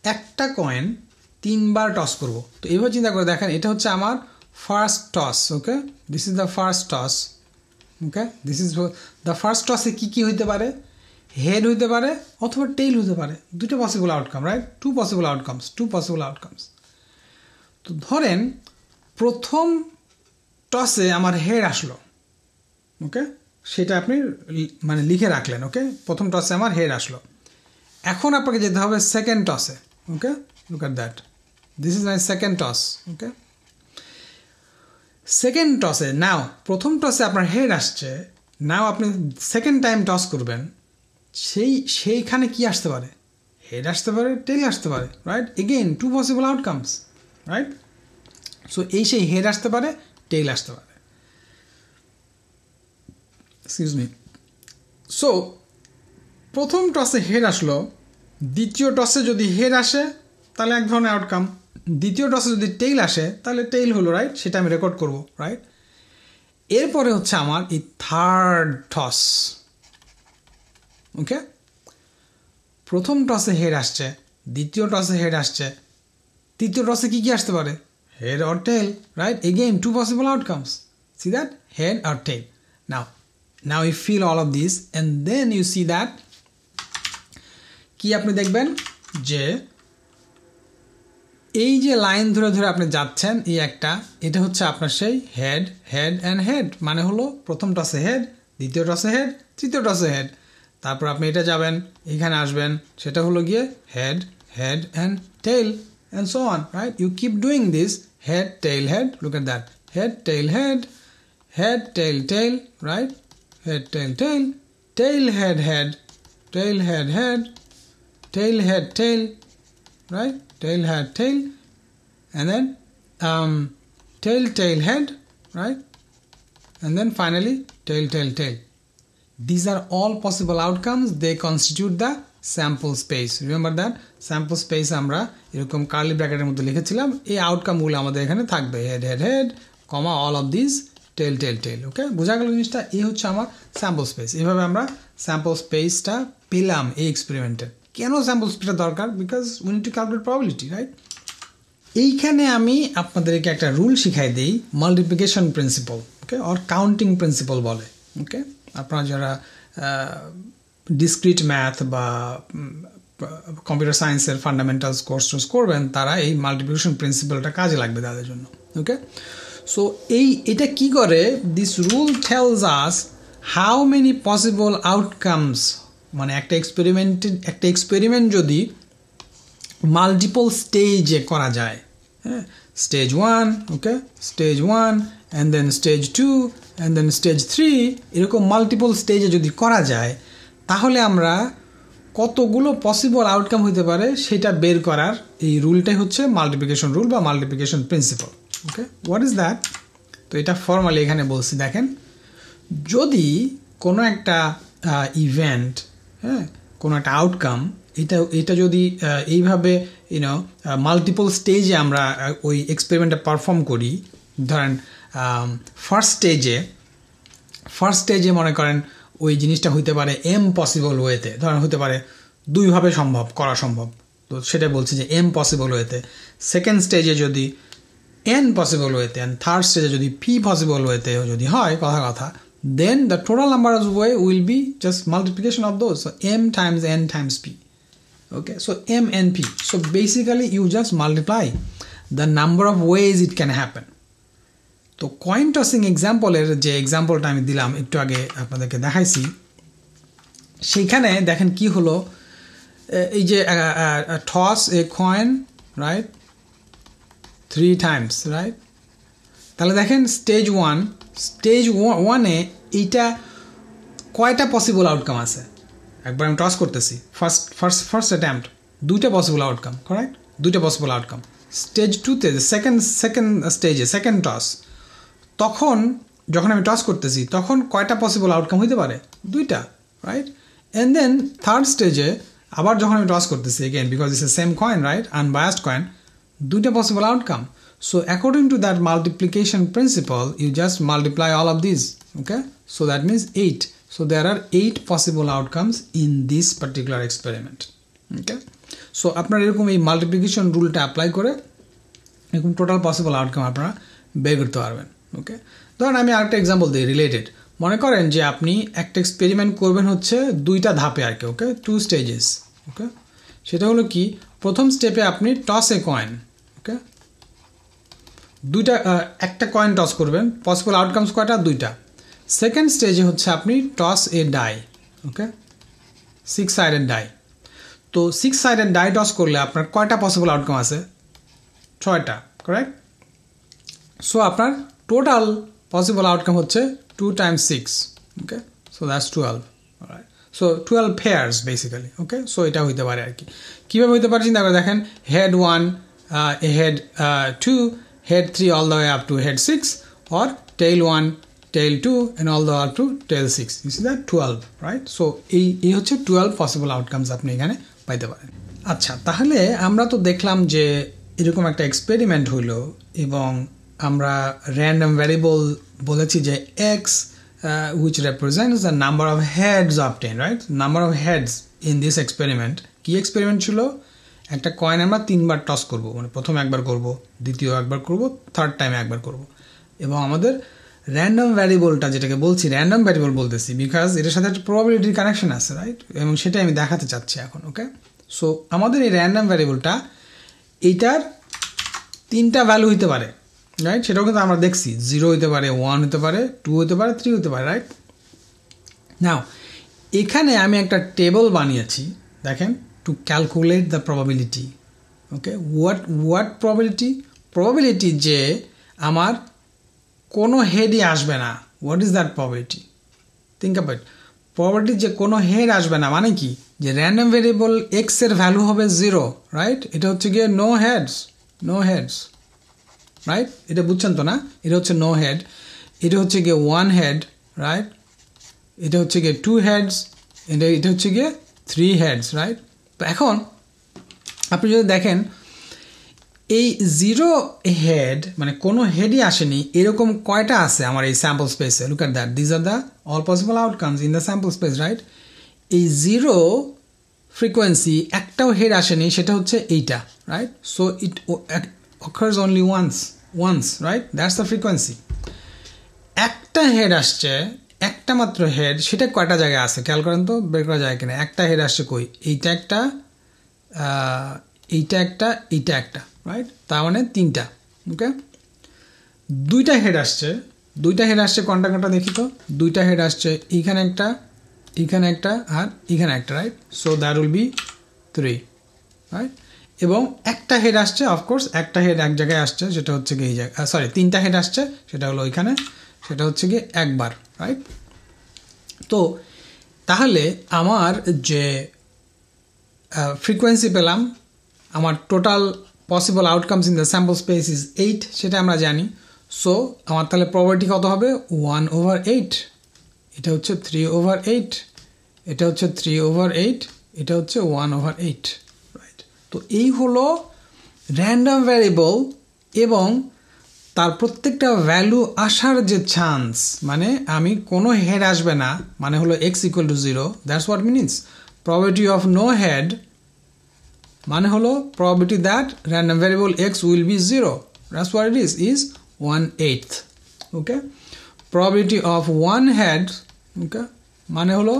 একটা কয়েন 3 বার টস করব। তো এইভাবে চিন্তা করে দেখেন, এটা হচ্ছে আমার first toss. Okay, this is the first toss. Okay, this is the first টসে কী হইতে পারে? হেড হইতে পারে অথবা টেইল হতে পারে। 2টা possible outcome, right? 2 possible outcomes. তো ধরেন প্রথম টসে আমার হেড আসলো, ওকে, সেটা আপনি মানে লিখে রাখলেন, ওকে, প্রথম টসে আমার হেড আসলো। এখন আপনাকে যেতে হবে সেকেন্ড টসে, okay, look at that, this is my second toss, okay. Second টসে নাও প্রথম টসে আপনার হেড আসছে, নাও আপনি সেকেন্ড টাইম টস করবেন, সেইখানে কি আসতে পারে? হেড আসতে পারে, টেল আসতে পারে, right? Again two possible outcomes, right? So সেই হেড আসতে পারে, টেল আসতে পারে, এক্সকিউজ মি। সো প্রথম টসে হেড আসলো, দ্বিতীয় টসে যদি হেড আসে তাহলে এক ধরনের আউটকাম, দ্বিতীয় টসে যদি টেইল আসে তাহলে টেইল হলো, রাইট? সেটা আমি রেকর্ড করব, রাইট? এরপরে হচ্ছে আমার এই থার্ড টস, ওকে। প্রথম টসে হেড আসছে, দ্বিতীয় টসে হেড আসছে, তৃতীয় টসে কি আসতে পারে? Head or tail, right? Again two possible outcomes, see that, head or tail. Now you feel all of these and then you see that কি আপনি দেখবেন যে এই যে লাইন ধরে ধরে আপনি যাচ্ছেন, এই একটা, এটা হচ্ছে আপনার সেই হেড, হেড অ্যান্ড হেড, মানে হলো প্রথম টসে হেড, দ্বিতীয় টসে হেড, তৃতীয় টসে হেড, তারপর আপনি এটা যাবেন, এখানে আসবেন, সেটা হলো গিয়ে head, head and tail and so on, right? You keep doing this, head, tail, head, look at that, head, tail, head, head, tail, tail, right? Head, tail, tail, tail, head, head, tail, head, head, tail, head, tail, right? Tail, head, tail, and then tail, tail, head, right? And then finally tail, tail, tail. These are all possible outcomes. They constitute the sample space. Remember that sample space আমরা এরকম curly ব্র্যাকেটের মধ্যে লিখেছিলাম, এই আউটকামগুলো আমাদের এখানে থাকবে, head, head, head, comma, all of this, tail, tail, tail, okay. বোঝা গেল জিনিসটা? এই হচ্ছে আমার স্যাম্পল স্পেস। এইভাবে আমরা স্যাম্পল স্পেসটা পেলাম এই এক্সপেরিমেন্টে। কেন স্যাম্পল স্পেসটা দরকার? Because we need to calculate probability, right? এইখানে আমি আপনাদেরকে একটা রুল শিখাই দিই, multiplication principle, okay, or counting principle বলে, ওকে। আপনারা যারা ডিসক্রিট ম্যাথ বা কম্পিউটার সায়েন্সের ফান্ডামেন্টালস কোর্স করবেন, তারা এই মাল্টিপ্লিকেশন প্রিন্সিপলটা কাজে লাগবে তাদের জন্য, ওকে। সো এটা কি করে? This rule tells us how many possible outcomes, মানে একটা এক্সপেরিমেন্ট যদি মাল্টিপল স্টেজে করা যায়, হ্যাঁ, stage 1, okay, stage 1 and then stage 2 and then stage 3, এরকম মাল্টিপল স্টেজে যদি করা যায়, তাহলে আমরা কতগুলো পসিবল আউটকাম হতে পারে সেটা বের করার এই রুলটাই হচ্ছে মাল্টিপ্লিকেশন রুল বা multiplication principle, okay. What is that? তো এটা ফর্মালি এখানে বলছি, দেখেন, যদি কোনো একটা ইভেন্ট, হ্যাঁ, কোনো একটা আউটকাম, এটা যদি এইভাবে মাল্টিপল স্টেজে আমরা ওই এক্সপেরিমেন্টটা পারফর্ম করি, ধরেন ফার্স্ট স্টেজে মনে করেন ওই জিনিসটা হইতে পারে এম পসিবল ওয়েতে, ধরেন হতে পারে দুইভাবে করা সম্ভব, তো সেটা বলছি যে এম পসিবল ওয়েতে। সেকেন্ড স্টেজে যদি n পসিবল ওয়েতে, অ্যান্ড থার্ড স্টেজে যদি p পসিবল ওয়েতে যদি হয়, কথা, then the total number of way will be just multiplication of those, so m times n times p, okay, so m and p, so basically you just multiply the number of ways it can happen. তো coin tossing এক্সাম্পলের যে এক্সাম্পলটা আমি দিলাম একটু আগে আপনাদেরকে দেখাইছি, সেইখানে দেখেন কি হলো, এই যে টস এ কয়েন, রাইট, 3 times, রাইট? তাহলে দেখেন স্টেজ 1-এ এইটা কয়টা পসিবল আউটকাম আছে? একবার আমি টস করতেছি, ফার্স্ট অ্যাটেম্পট, 2টা পসিবল আউটকাম, কারেক্ট, 2টা পসিবল আউটকাম। স্টেজ 2-তে সেকেন্ড স্টেজে সেকেন্ড টস, তখন যখন আমি টস করতেছি তখন কয়টা পসিবল আউটকাম হইতে পারে? 2টা, রাইট? অ্যান্ড দেন থার্ড স্টেজে আবার যখন আমি টস করতেছি, again because it's a same coin, right, unbiased coin, 2টা possible outcome. So according to that multiplication principle, you just multiply all of these, okay, so that means 8. So there are 8 possible outcomes in this particular experiment, okay. So আপনারা এরকম এই multiplication রুলটা apply করে এরকম total possible outcome আপনারা বের করতে পারবেন, ওকে। ধরেন আমি আরেকটা এক্সাম্পল দিই রিলেটেড। মনে করেন যে আপনি একটা এক্সপেরিমেন্ট করবেন হচ্ছে 2টা ধাপে আর কি, ওকে, 2 stages, ওকে। সেটা হলো কি, প্রথম স্টেপে আপনি টস এ কয়েন, ওকে, দুইটা একটা কয়েন টস করবেন, পসিবল আউটকামস কয়টা? দুইটা। সেকেন্ড স্টেজে হচ্ছে আপনি টস এ ডাই, ওকে, 6 সাইডেড ডাই। তো 6 সাইডেড ডাই টস করলে আপনার কয়টা পসিবল আউটকাম আছে? 6টা, কারেক্ট? সো আপনার টোটাল পসিবল আউটকাম হচ্ছে 2 times 6, okay, so that's 12, alright. So 12 pairs basically, okay. So এটা হইতে পারে আর কি। কীভাবে হইতে পারে চিন্তা করে দেখেন, head 1, head 2, head 3 all the way up to head 6, or tail 1, tail 2 and all the way up to tail 6. You see that? 12, right? So এই হচ্ছে 12 possible outcomes আপনি এখানে পাইতে পারেন। আচ্ছা, তাহলে আমরা তো দেখলাম যে এরকম একটা এক্সপেরিমেন্ট হলো এবং আমরা র্যান্ডম ভ্যারিয়েবল বলেছি যে x which represents the number of heads obtained, right? Number of heads in this experiment. কি এক্সপেরিমেন্ট ছিল? একটা কয়েন আমরা 3বার টস করব, মানে প্রথম একবার করব, দ্বিতীয় একবার করব, থার্ড টাইম একবার করব, এবং আমাদের র্যান্ডম ভ্যারিয়েবলটা, যেটাকে বলছি র্যান্ডম ভ্যারিয়েবল বলতেছি বিকজ এটার সাথে একটা প্রবাবিলিটির কানেকশন আছে, রাইট? এবং সেটাই আমি দেখাতে চাচ্ছি এখন, ওকে। সো আমাদের এই র্যান্ডম ভ্যারিয়েবলটা এইটার 3টা ভ্যালু হইতে পারে, রাইট? সেটাও কিন্তু আমরা দেখছি, 0 হইতে পারে, 1 হতে পারে, 2 হতে পারে, 3 হতে পারে, রাইট? নাও এখানে আমি একটা টেবল বানিয়েছি, দেখেন, to calculate the probability, okay? What probability? Probability যে আমার কোনো হেডই আসবে না। What is that probability? Think about it. Probability যে কোনো হেড আসবে না মানে কি? যে র্যান্ডম ভেরিয়েবল x এর ভ্যালু হবে 0, রাইট? এটা হচ্ছে গিয়ে নো হেডস, রাইট? এটা বুঝছেন তো না? এটা হচ্ছে নো হেড, এটা হচ্ছে গিয়ে 1 হেড, রাইট? এটা হচ্ছে গিয়ে 2 হেডস, এটা হচ্ছে গিয়ে 3 হেডস, রাইট? তো এখন আপনি যদি দেখেন এই 0 হেড মানে কোনো হেডই আসেনি, এরকম কয়টা আছে আমার এই স্যাম্পল স্পেসে? Look at that, this are the all possible outcomes in the sample space, right? এই 0 ফ্রিকোয়েন্সি একটাও হেড আসেনি, সেটা হচ্ছে এইটা, right? So it occurs only once, right? That's the frequency. একটা হেড আসছে, একটা মাত্র হেড, সেটা কয়টা জায়গায় আছে খেয়াল করেন তো, বের করা যায় কিনা। একটা হেড আসছে কই? এইটা একটা, এইটা একটা, এইটা একটা, রাইট? তার মানে 3টা, ওকে। 2টা হেড আসছে, কোনটা দেখি তো। 2টা হেড আসছে, এইখানে একটা, এইখানে একটা, আর এইখানে একটা, right? So that will be 3, right? এবং একটা হেড আসছে, অফকোর্স একটা হেড এক জায়গায় আসছে, সেটা হচ্ছে গিয়ে এই জায়গায়, সরি 3টা হেড আসছে, সেটা হলো ওইখানে, সেটা হচ্ছে গিয়ে একবার, রাইট? তো তাহলে আমার যে ফ্রিকোয়েন্সি পেলাম, আমার total possible outcomes in the sample space is 8, সেটা আমরা জানি। সো আমার তাহলে প্রবাবিলিটি কত হবে? 1/8। এটা হচ্ছে 3/8, এটা হচ্ছে 3/8, এটা হচ্ছে 1/8, রাইট? তো এই হলো র্যান্ডম ভ্যারিয়েবল এবং তার প্রত্যেকটা ভ্যালু আসার যে চান্স, মানে আমি কোনো হেড আসবে না মানে হলো x = 0, that's what means probability of no head মানে হলো probability that random variable x will be 0, that's what it is 1/8, okay? Probability of one head, okay, মানে হলো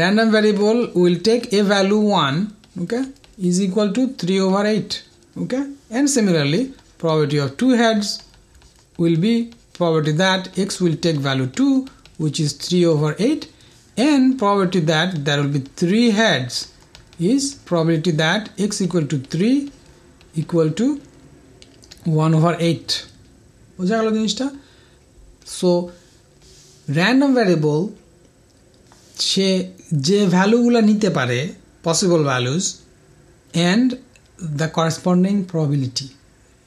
random variable will take a value 1, okay, is equal to 3/8, okay? And similarly probability of two heads will be probability that x will take value 2, which is 3/8, and probability that there will be 3 heads is probability that x equal to 3 equal to 1/8. বোঝা গেল জিনিসটা? So random variable সে যে ভ্যালুগুলো নিতে পারে, possible values, and the corresponding probability,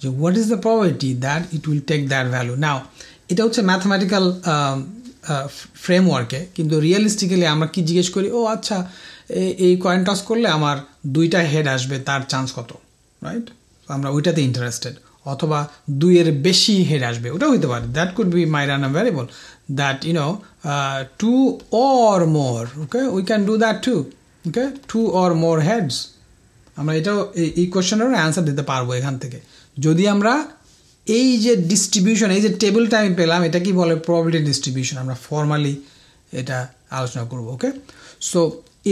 যে what is the probability that it will take that value. Now এটা হচ্ছে ম্যাথমেটিক্যাল ফ্রেমওয়ার্কে, কিন্তু রিয়েলিস্টিক্যালি আমরা কি জিজ্ঞেস করি? ও আচ্ছা, এই কয়েন টস করলে আমার 2টা হেড আসবে, তার চান্স কত, রাইট? আমরা ওইটাতে ইন্টারেস্টেড। অথবা 2-এর বেশি হেড আসবে, ওটাও হইতে পারে, that could be my random variable, that 2 or more, okay, we can do that too, okay, 2 or more heads. আমরা এটাও এই কোয়েশ্চেনেরও অ্যান্সার দিতে পারবো এখান থেকে, যদি আমরা এই যে ডিস্ট্রিবিউশন, এই যে টেবিলটা আমি পেলাম, এটা কি বলে? Probability distribution. আমরা ফর্মালি এটা আলোচনা করব, ওকে? সো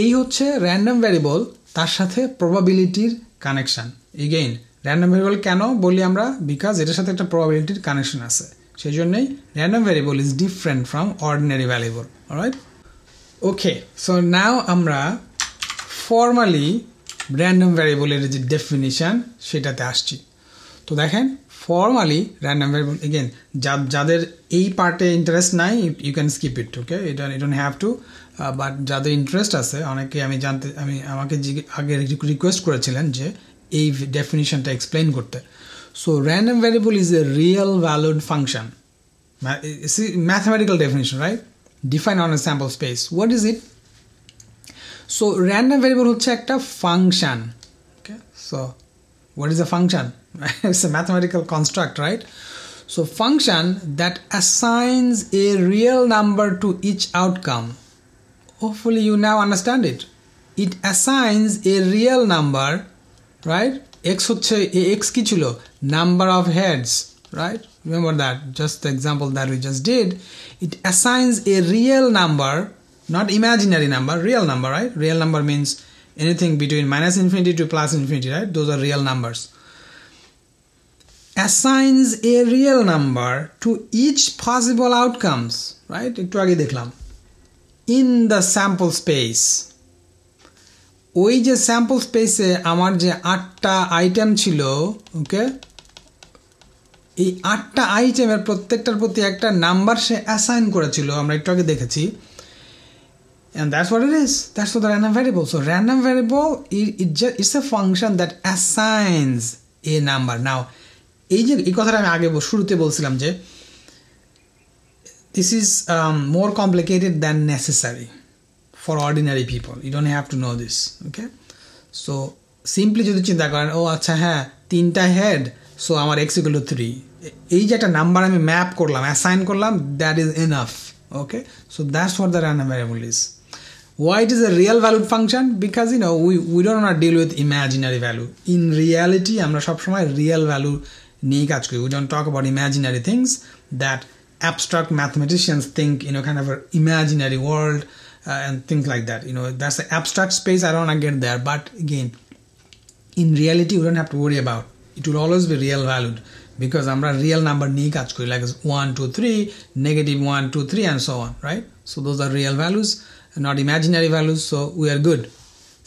এই হচ্ছে র্যান্ডম ভ্যারিয়েবল, তার সাথে প্রবাবিলিটির কানেকশান। এগেইন র্যান্ডম ভেরিয়েবল কেন বলি আমরা, বিকজ এটার সাথে একটা প্রবাবিলিটির কানেকশন আছে, সেই জন্যই random variable is different from ordinary variable. Alright, okay, so now আমরা ফর্মালি র্যান্ডম ভ্যারিয়েবলের যে ডেফিনিশন সেটাতে আসছি। তো দেখেন, ফর্মালি র্যান্ডম ভ্যারিয়েবল, এগেন যাদের এই পার্টে ইন্টারেস্ট নাই you can skip it, okay, you don't have to, but যাদের ইন্টারেস্ট আছে, অনেকে আমাকে আগে রিকোয়েস্ট করেছিলেন যে এই ডেফিনিশনটা এক্সপ্লেন করতে। So random variable is a real valued function, mathematical definition, right? Defined on a sample space. What is it? So random variable হচ্ছে একটা function. Okay, so what is a function? It's a mathematical construct, right? So function that assigns a real number to each outcome. Hopefully you now understand it. It assigns a real number, right? X হচ্ছে x কি ছিল? Number of heads, right? Remember that, just the example that we just did. It assigns a real number, not imaginary number, real number, right? Real number means anything between minus infinity to plus infinity, right? Those are real numbers. Assigns a real number to each possible outcomes, right? একটু আগে দেখলাম, in the sample space. ওই যে sample স্পেসে আমার যে 8টা item ছিল, ওকে, এই 8টা আইটেমের প্রত্যেকটার প্রতি একটা নাম্বার সে অ্যাসাইন করেছিল, আমরা একটু আগে দেখেছি, and that's what it is. That's what the random variable. So random variable, it's a function that assigns a number. Now এই কথাটা আমি আগে শুরুতে বলছিলাম যে this is more complicated than necessary for ordinary people. You don't have to know this, okay? So simply যদি চিন্তা করেন, ও আচ্ছা হ্যাঁ 3টা হেড, সো আমার x equal to 3, এই যে একটা নাম্বার আমি ম্যাপ করলাম, অ্যাসাইন করলাম, that is enough, okay? So that's what the random variable is. Why it is a real valued function? Because we don't want to deal with imaginary value. In reality আমরা সবসময় real value নিয়ে কাজ করি. We don't talk about imaginary things that abstract mathematicians think, kind of an imaginary world and things like that. That's the abstract space. I don't want to get there. But again, in reality, we don't have to worry about. It will always be real valued because আমরা real number নিয়ে কাজ করি, like 1, 2, 3, negative 1, 2, 3, and so on, right? So those are real values, not imaginary values. So we are good.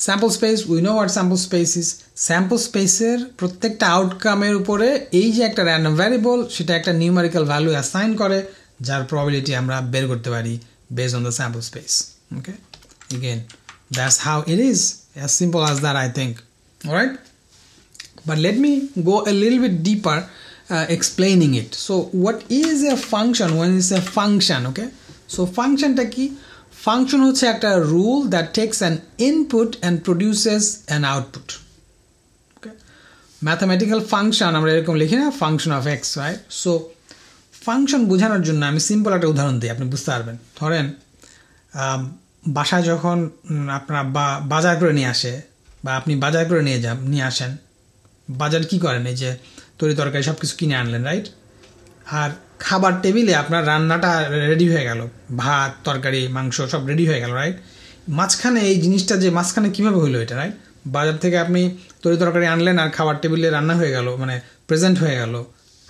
Sample space, we know what sample space is. Sample space এর প্রত্যেকটা আউটকামের উপরে এই যে একটা র্যান্ডম ভ্যারিয়েবল, সেটা একটা নিউমেরিক্যাল ভ্যালু অ্যাসাইন করে, যার প্রবাবিলিটি আমরা বের করতে পারি based on the sample space. Okay, again, that's how it is, as simple as that, I think. All right, but let me go a little bit deeper explaining it. So what is a function? When it's a function, okay, so function টা কি? Function হচ্ছে একটা rule that takes an input and produces an output. Okay, mathematical function আমরা এরকম লিখি না, function of x, right? So function বোঝানোর জন্য আমি সিম্পল একটা উদাহরণ দিই, আপনি বুঝতে পারবেন। ধরেন বাসায় যখন আপনার বাজার করে নিয়ে আসে, বা আপনি বাজার করে নিয়ে আসেন, বাজার কি করেন, এই যে তরি তরকারি সব কিছু কিনে আনলেন, রাইট? আর খাবার টেবিলে আপনার রান্নাটা রেডি হয়ে গেল, ভাত তরকারি মাংস সব রেডি হয়ে গেল, রাইট? মাঝখানে এই জিনিসটা যে মাঝখানে কীভাবে হইলো এটা, রাইট? বাজার থেকে আপনি তরি তরকারি আনলেন আর খাবার টেবিলে রান্না হয়ে গেল, মানে প্রেজেন্ট হয়ে গেল।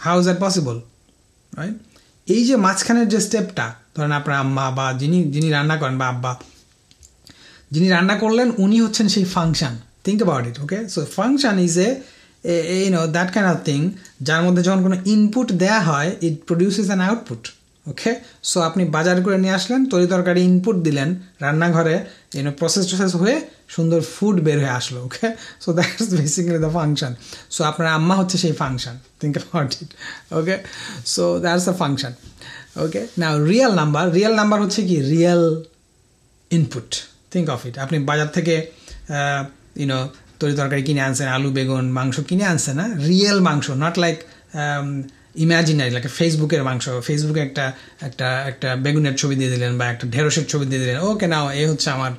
How is that possible, right? এই যে মাঝখানের যে স্টেপটা, ধরেন আপনার আম্মা বা যিনি রান্না করেন, বা আব্বা যিনি রান্না করলেন, উনি হচ্ছেন সেই function. Think about it, okay? So function is that kind of thing, যার মধ্যে যখন কোনো ইনপুট দেয়া হয়, it produces an output, okay? So আপনি বাজার করে নিয়ে আসলেন, তরি তরকারি ইনপুট দিলেন, রান্নাঘরে প্রসেস হয়ে সুন্দর ফুড বের হয়ে আসলো, okay? So that's basically the function. So আপনার আম্মা হচ্ছে সেই function, think about it, okay? So that's the function, okay? Now real number হচ্ছে কি? Real input. Think of it, আপনি বাজার থেকে তরি তরকারি কিনে আনছেন, আলু বেগুন মাংস কিনে আনছেন, না রিয়েল মাংস, নট লাইক ইমাজিনারি, লাইক ফেসবুকের মাংস। ফেসবুকে একটা বেগুনের ছবি দিয়ে দিলেন, বা একটা ঢেঁড়সের ছবি দিয়ে দিলেন, ওকে নাও এ হচ্ছে আমার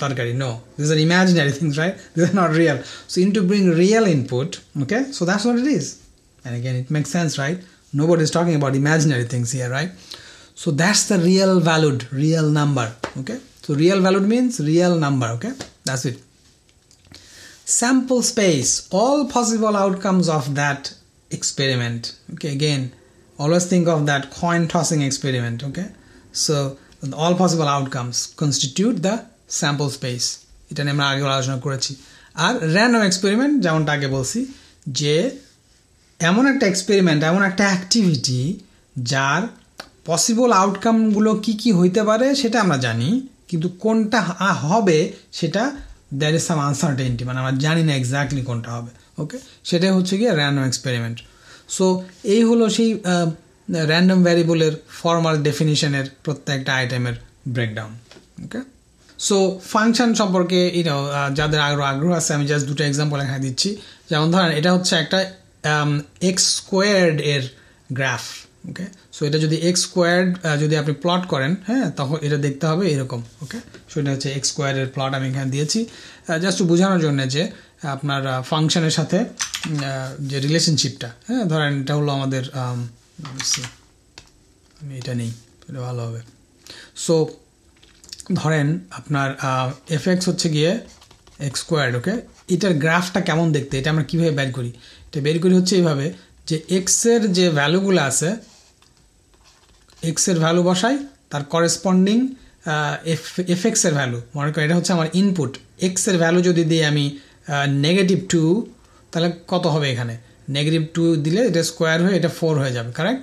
তরকারি। No, this are imaginary things, right? This are not real. So in to bring real input, okay? So that's what it is, and again it makes sense, right? Nobody is talking about imaginary things here, right? So that's the real number, okay? So real valued means real number, okay? That's it. sample space, all possible outcomes of that experiment. Okay, again, always think of that coin tossing experiment. Okay, so all possible outcomes constitute the sample space. এটা নিয়ে আমরা আগে আলোচনা করেছি। আর random experiment যেমনটা আগে বলছি যে এমন একটা এক্সপেরিমেন্ট, এমন একটা অ্যাক্টিভিটি যার পসিবল আউটকামগুলো কি কি হইতে পারে সেটা আমরা জানি, কিন্তু কোনটা হবে সেটা দ্যার ইজ সাম আনসার্টেনিটি, মানে আমরা জানি না এক্স্যাক্টলি কোনটা হবে। ওকে, সেটাই হচ্ছে গিয়ে র্যান্ডম এক্সপেরিমেন্ট। সো এই হলো সেই র্যান্ডম ভ্যারিয়েবলের ফর্মাল ডেফিনিশনের প্রত্যেকটা আইটেমের ব্রেকডাউন। ওকে, সো ফাংশন সম্পর্কে যাদের আগ্রহ আছে আমি জাস্ট দুটো এক্সাম্পল এখানে দিচ্ছি। যেমন ধরেন এটা হচ্ছে একটা এক্স স্কোয়ার্ড এর গ্রাফ। ওকে, সো এটা যদি এক্স স্কোয়ার্ড যদি আপনি প্লট করেন, হ্যাঁ, তখন এটা দেখতে হবে এরকম। ওকে, সো এটা হচ্ছে এক্স স্কোয়ারের প্লট আমি এখানে দিয়েছি জাস্ট বোঝানোর জন্য যে আপনার ফাংশনের সাথে যে রিলেশনশিপটা, হ্যাঁ, ধরেন এটা হলো আমাদের আমি এটা নেই, এটা ভালো হবে। সো ধরেন আপনার এফ এক্স হচ্ছে গিয়ে এক্স স্কোয়ার্ড। ওকে, এটার গ্রাফটা কেমন দেখতে, এটা আমরা কীভাবে বের করি? এটা বের করি হচ্ছে এইভাবে যে এক্সের যে ভ্যালুগুলো আছে, এক্সের ভ্যালু বসাই, তার করেসপন্ডিং এফ এক্সের ভ্যালু, মনে করি এটা হচ্ছে আমার ইনপুট। এক্সের ভ্যালু যদি দিই আমি -2, তাহলে কত হবে এখানে? -2 দিলে এটা স্কোয়ার হয়ে এটা 4 হয়ে যাবে, কারেক্ট?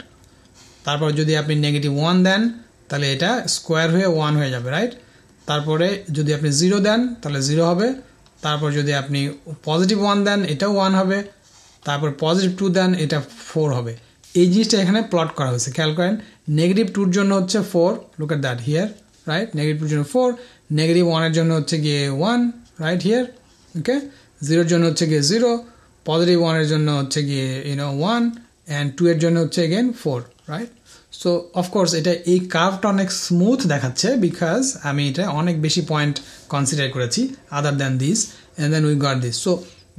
তারপর যদি আপনি -1 দেন তাহলে এটা স্কোয়ার হয়ে 1 হয়ে যাবে, রাইট? তারপরে যদি আপনি 0 দেন তাহলে 0 হবে। তারপর যদি আপনি +1 দেন এটাও 1 হবে। তারপর +2 দেন এটা 4 হবে। এই জিনিসটা এখানে প্লট করা হয়েছে, খেয়াল করেন। -2-র জন্য হচ্ছে 4, look at that here, right? -2-র জন্য 4, -1-এর জন্য হচ্ছে গিয়ে 1, রাইট হিয়ার। ওকে, 0-এর জন্য হচ্ছে গিয়ে 0, +1-এর জন্য হচ্ছে গিয়ে 1, অ্যান্ড 2-এর জন্য হচ্ছে এগেন 4, রাইট? সো অফকোর্স এটা এই কার্ভটা অনেক স্মুথ দেখাচ্ছে বিকজ আমি এটা অনেক বেশি পয়েন্ট কনসিডার করেছি other than this, and then we got this. So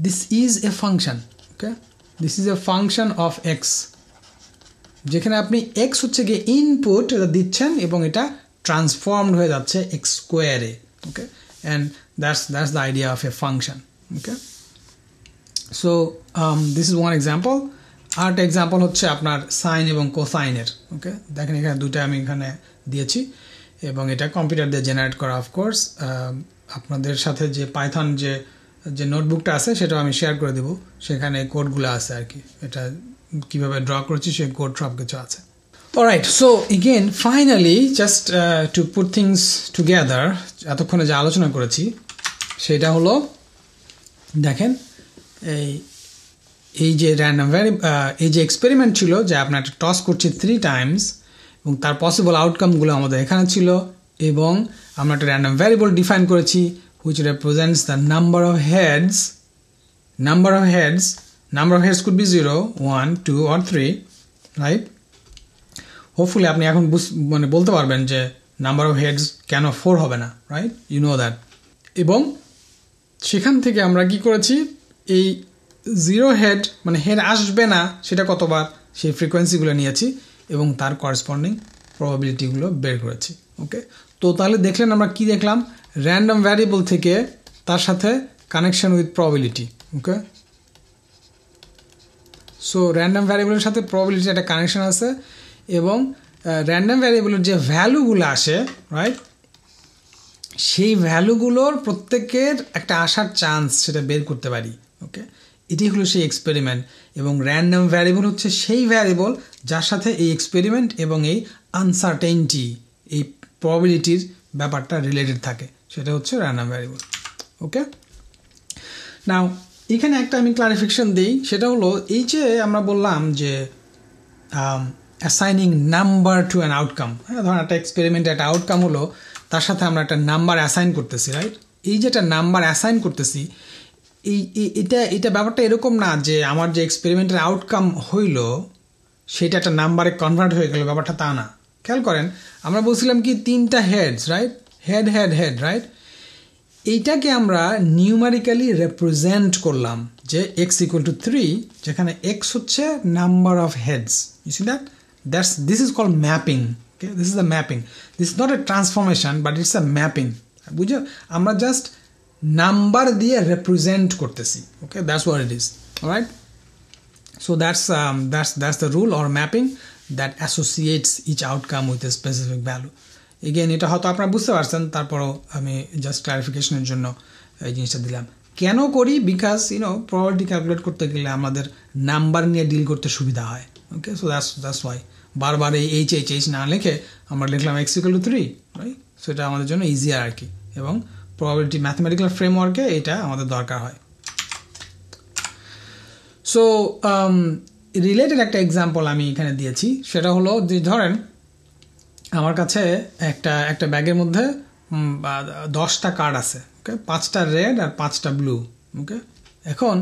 this is a function. Okay, this is a function of X, যেখানে আপনি এক্স হচ্ছে গিয়ে ইনপুট দিচ্ছেন এবং এটা ট্রান্সফর্মড হয়ে যাচ্ছে এক্স স্কোয়ারে। Okay, and that's the idea of a function. Okay, so this is one example. আরেকটা এক্সাম্পল হচ্ছে আপনার সাইন এবং কোসাইনের। ওকে, দেখেন এখানে দুটো আমি এখানে দিয়েছি এবং এটা কম্পিউটার দিয়ে জেনারেট করা। অফকোর্স আপনাদের সাথে যে পাইথন যে নোটবুকটা আছে সেটাও আমি শেয়ার করে দেবো, সেখানে কোডগুলো আছে আর কি, এটা কীভাবে ড্র করেছি সেই কোড সব কিছু আছে। Alright, so again finally just to put things together, এতক্ষণে যে আলোচনা করেছি সেটা হলো দেখেন এই যে র্যান্ডম এই যে এক্সপেরিমেন্ট ছিল যে আপনার একটা টস করছি 3 টাইমস এবং তার পসিবল আউটকামগুলো আমাদের এখানে ছিল, এবং আমরা একটা র্যান্ডম ভ্যারিয়েবল ডিফাইন করেছি which represents the number of heads. Number of heads could be 0, 1, 2 or 3, right? Hopefully আপনি এখন মানে বলতে পারবেন যে নাম্বার অফ হেডস কেন 4 হবে না, রাইট? You know that. এবং সেখান থেকে আমরা কি করেছি, এই 0 হেড মানে হেড আসবে না সেটা কতবার সেই ফ্রিকোয়েন্সিগুলো নিয়েছি এবং তার করেসপন্ডিং প্রবাবিলিটিগুলো বের করেছি। ওকে, তো তাহলে দেখলেন আমরা কি দেখলাম, র্যান্ডম ভ্যারিয়েবল থেকে তার সাথে connection with probability. Okay, so random ভ্যারিয়েবলের সাথে প্রবাবিলিটির একটা কানেকশন আছে এবং র্যান্ডম ভ্যারিয়েবলের যে ভ্যালুগুলো আসে, রাইট, সেই ভ্যালুগুলোর প্রত্যেকের একটা আসার চান্স সেটা বের করতে পারি। ওকে, এটি হলো সেই এক্সপেরিমেন্ট এবং র্যান্ডম ভ্যারিয়েবল হচ্ছে সেই ভ্যারিয়েবল যার সাথে এই এক্সপেরিমেন্ট এবং এই আনসার্টেনিটি, এই প্রবাবিলিটির ব্যাপারটা রিলেটেড থাকে, সেটা হচ্ছে র্যান্ডম ভ্যারিয়েবল। ওকে, নাও এখানে একটা আমি ক্লারিফিকেশন দিই, সেটা হলো এই যে আমরা বললাম যে assigning number to an outcome. হ্যাঁ, ধরেন একটা এক্সপেরিমেন্টে একটা আউটকাম হলো, তার সাথে আমরা একটা নাম্বার অ্যাসাইন করতেছি, রাইট? এই যে একটা নাম্বার অ্যাসাইন করতেছি, এটা ব্যাপারটা এরকম না যে আমার যে এক্সপেরিমেন্টের আউটকাম হইল সেটা একটা নাম্বারে কনভার্ট হয়ে গেল, ব্যাপারটা তা না। খেয়াল করেন, আমরা বলছিলাম কি 3টা heads, right? Head head head, right? এইটাকে আমরা নিউমারিক্যালি রিপ্রেজেন্ট করলাম যে এক্স ইকুয়াল টু 3, যেখানে এক্স হচ্ছে number of heads. You see that? This is called mapping. Okay, this is the mapping. This is not a transformation but it's a mapping. বুঝো, আমরা just number দিয়ে represent করতেছি। Okay, that's what it is. Alright, so that's the rule or mapping that associates each outcome with a specific value. Again এটা হয়তো আপনারা বুঝতে পারছেন, তারপরও আমি জাস্ট ক্লারিফিকেশনের জন্য এই জিনিসটা দিলাম। কেন করি? বিকজ প্রবাবিলিটি ক্যালকুলেট করতে গেলে আমাদের নাম্বার নিয়ে ডিল করতে সুবিধা হয়। ওকে, সো দ্যাটস ওয়াই বারবার এই এইচ না লিখে আমরা লিখলাম x=3, রাইট? সো এটা আমাদের জন্য ইজিয়ার আর কি, এবং প্রবাবিলিটি ম্যাথমেটিক্যাল ফ্রেমওয়ার্কে এটা আমাদের দরকার হয়। সো রিলেটেড একটা এক্সাম্পল আমি এখানে দিয়েছি, সেটা হলো যে ধরেন আমার কাছে একটা ব্যাগের মধ্যে 10টা কার্ড আছে। ওকে, 5টা রেড আর 5টা ব্লু। ওকে, এখন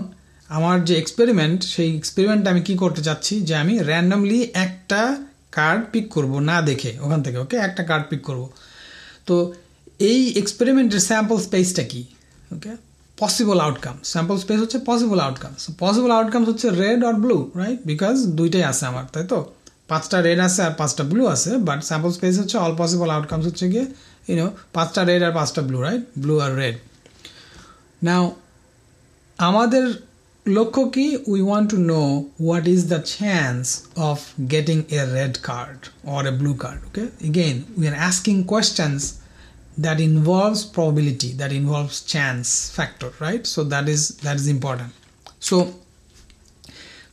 আমার যে এক্সপেরিমেন্ট, সেই এক্সপেরিমেন্টে আমি কি করতে চাচ্ছি, যে আমি র্যান্ডমলি একটা কার্ড পিক করব না দেখে ওখান থেকে। ওকে, একটা কার্ড পিক করব। তো এই এক্সপেরিমেন্টের স্যাম্পল স্পেসটা কি? Okay, possible outcome. Sample space হচ্ছে পসিবল আউটকাম। পসিবল আউটকামস হচ্ছে রেড আর ব্লু, রাইট? বিকজ দুইটাই আছে আমার, তাই তো? 5টা রেড আছে আর 5টা ব্লু আছে, বাট স্যাম্পল স্পেস হচ্ছে অল পসিবল আউটকামস হচ্ছে গিয়ে 5টা রেড আর 5টা ব্লু, রাইট? ব্লু আর রেড। নাও আমাদের লক্ষ্য কি? We want to know what is the chance of getting a red card or a blue card. Okay, again we are asking questions that involves probability, that involves chance factor, right? So that is important. So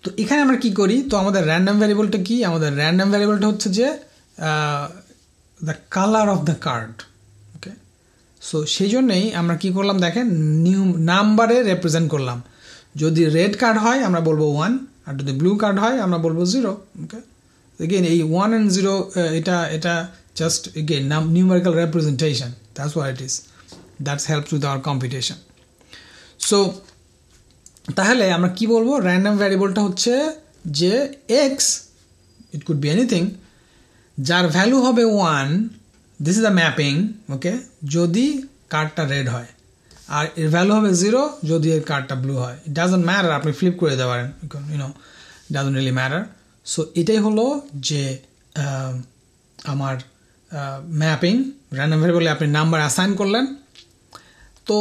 তো এখানে আমরা কি করি? তো আমাদের random ভ্যারিয়েবলটা কি? আমাদের random ভ্যারিয়েবলটা হচ্ছে যে the colour of the card. Okay, so সেই জন্যই আমরা কি করলাম দেখেন, নিউ নাম্বারে রিপ্রেজেন্ট করলাম। যদি রেড কার্ড হয় আমরা বলবো 1, আর যদি ব্লু কার্ড হয় আমরা বলবো 0। ওকে, এগেইন এই 1 and 0 এটা just again numerical representation, that's what it is. That helps with our computation. So তাহলে আমরা কি বলবো? র্যান্ডম ভ্যারিয়েবলটা হচ্ছে যে x, it could be anything, যার ভ্যালু হবে 1, this is the mapping. ওকে, যদি কার্ডটা রেড হয়, আর এর ভ্যালু হবে 0 যদি এর কার্ডটা ব্লু হয়। it doesn't matter, আপনি ফ্লিপ করে দিতে পারেন, it doesn't really matter. So এটাই হলো যে আমার ম্যাপিং। র্যান্ডম ভ্যারিয়েবলে আপনি নাম্বার অ্যাসাইন করলেন। তো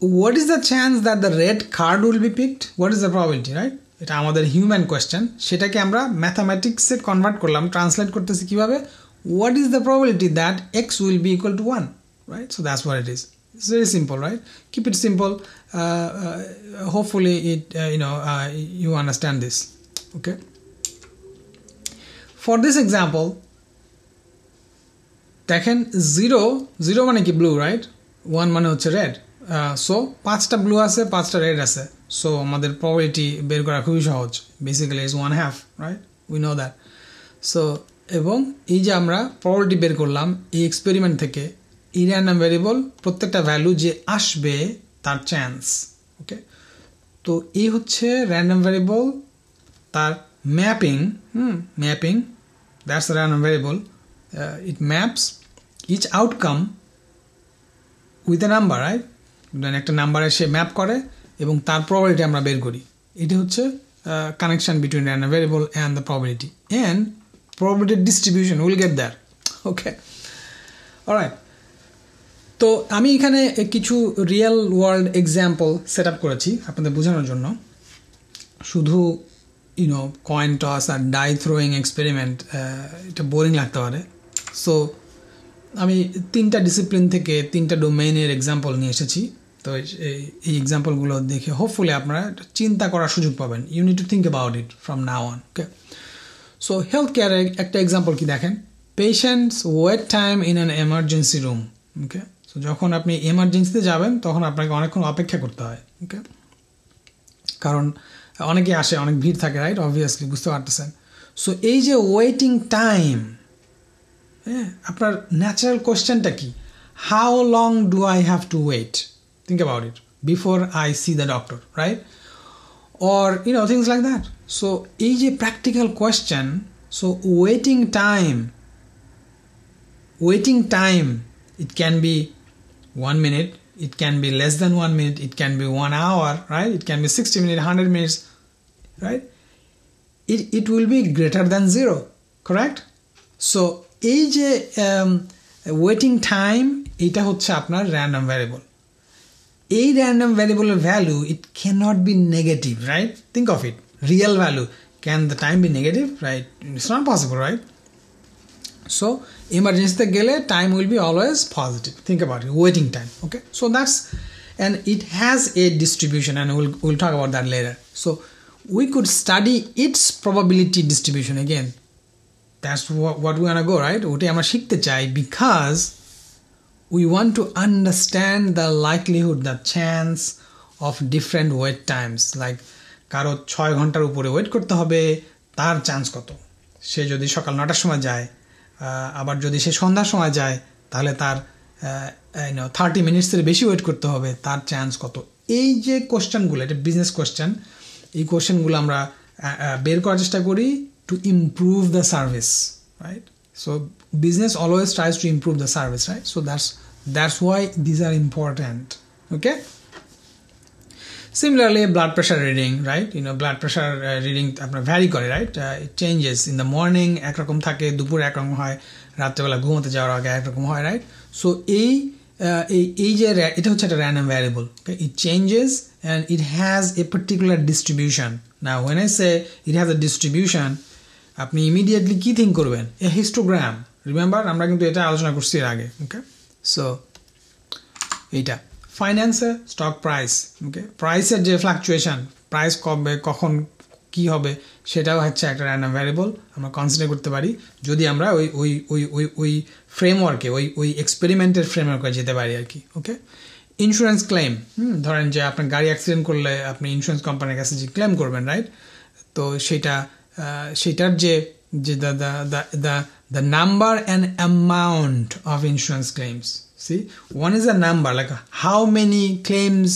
what is the chance that the red card will be picked? What is the probability, right? এটা আমাদের হিউম্যান কোয়েশ্চেন, সেটাকে আমরা ম্যাথামেটিক্সে কনভার্ট করলাম। ট্রান্সলেট করতেছি কীভাবে? What is the probability that x will be equal to 1, right? So that's what it is. It's very simple, right? Keep it simple. Hopefully you understand this. Okay. For this example, দেখেন 0 মানে কি? Blue, right? 1 মানে হচ্ছে red. So 5টা blue আছে, 5টা red আছে। So আমাদের প্রবাবিলিটি বের করা খুবই সহজ। Basically is 1/2, right? We know that. So এবং এই যে আমরা প্রবাবিলিটি বের করলাম এই এক্সপেরিমেন্ট থেকে, এই র্যান্ডম ভ্যারিয়েবল প্রত্যেকটা ভ্যালু যে আসবে তার চান্স। ওকে, তো এই হচ্ছে র্যান্ডম ভ্যারিয়েবল, তার mapping. Mapping, that's the random variable. It maps each outcome with a number, right? একটা নাম্বারে সে ম্যাপ করে এবং তার প্রবাবিলিটি আমরা বের করি। এটি হচ্ছে connection between random variable and the probability, and probability distribution will get that. Okay, alright. তো আমি এখানে কিছু real world example set up করেছি আপনাদের বোঝানোর জন্য। শুধু কয়েন টস আর ডাই থ্রোয়িং এক্সপেরিমেন্ট এটা বোরিং লাগতে পারে। সো আমি 3টা ডিসিপ্লিন থেকে 3টা ডোমেইনের এক্সাম্পল নিয়ে এসেছি। তো এই এক্সাম্পলগুলো দেখে হোপফুলি আপনারা চিন্তা করার সুযোগ পাবেন। You need to think about it from now on. Okay, so health কেয়ারের একটা এক্সাম্পল কি দেখেন, patients wait time in an emergency room. Okay, so যখন আপনি এমার্জেন্সিতে যাবেন তখন আপনাকে অনেকক্ষণ অপেক্ষা করতে হয়। ওকে, কারণ অনেকে আসে, অনেক ভিড় থাকে, রাইট? অবভিয়াসলি বুঝতে পারতেছেন। সো এই যে ওয়েটিং টাইম, হ্যাঁ, আপনার ন্যাচারাল কোয়েশ্চেনটা কি? How long do I have to wait? Think about it before I see the doctor, right? Or things like that. So এই যে practical question, so waiting time, it can be 1 minute, it can be less than 1 minute, it can be 1 hour, right? It can be 60 minutes, 100 minutes, right? It will be greater than 0, correct? So এই যে waiting time, এটা হচ্ছে আপনার random variable. এই random ভ্যারিয়েবলের value it can't be negative, right? Think of it, real value, can the time be negative, right? It's not possible, right? So emergency gele time will be always positive. Think about it, waiting time. Okay, so that's, and it has a distribution, and we'll talk about that later. So we could study its probability distribution again. That's what we want to go, right? ওটা আমরা শিখতে চাই because we want to understand the likelihood, the chance of different wait times. Like কারো 6 ঘন্টার উপরে wait করতে হবে, তার চান্স কত? সে যদি সকাল 9টার সময় যায়, আবার যদি সে সন্ধ্যার সময় যায়, তাহলে তার 30 মিনিটসের বেশি ওয়েট করতে হবে, তার চান্স কত? এই যে কোশ্চেনগুলো, এটা বিজনেস কোশ্চেন, এই কোশ্চেনগুলো আমরা বের করার চেষ্টা করি to improve the service, right? So business always tries to improve the service, right? So that's why these are important. Okay, similarly blood pressure reading, right? Blood pressure reading আপনার vary করে, right? It changes in the morning, একরকম থাকে, দুপুরে একরকম হয়, রাত্রেবেলা ঘুমোতে যাওয়ার আগে একরকম হয়, right? So এই যে এটা হচ্ছে একটা random variable, okay? It changes and it has a particular distribution. Now when I say it has a distribution, আপনি immediately কি think করবেন? A histogram. Remember আমরা কিন্তু এটা আলোচনা করছি এর আগে, okay? So এইটা ফাইন্যান্সে স্টক প্রাইস, ওকে, প্রাইসের যে ফ্লাকচুয়েশন, প্রাইস কবে কখন কি হবে, সেটাও হচ্ছে একটা র্যান্ডম ভ্যারিয়েবল আমরা কনসিডার করতে পারি যদি আমরা ওই ফ্রেমওয়ার্কে, ওই এক্সপেরিমেন্টের ফ্রেমওয়ার্কে যেতে পারি আর কি. ওকে, ইন্স্যুরেন্স ক্লেম, ধরেন যে আপনার গাড়ি অ্যাক্সিডেন্ট করলে আপনি ইন্স্যুরেন্স কোম্পানির কাছে যে ক্লেম করবেন, রাইট? তো সেটার যে the number and amount of insurance claims. See, one is a number, like how many claims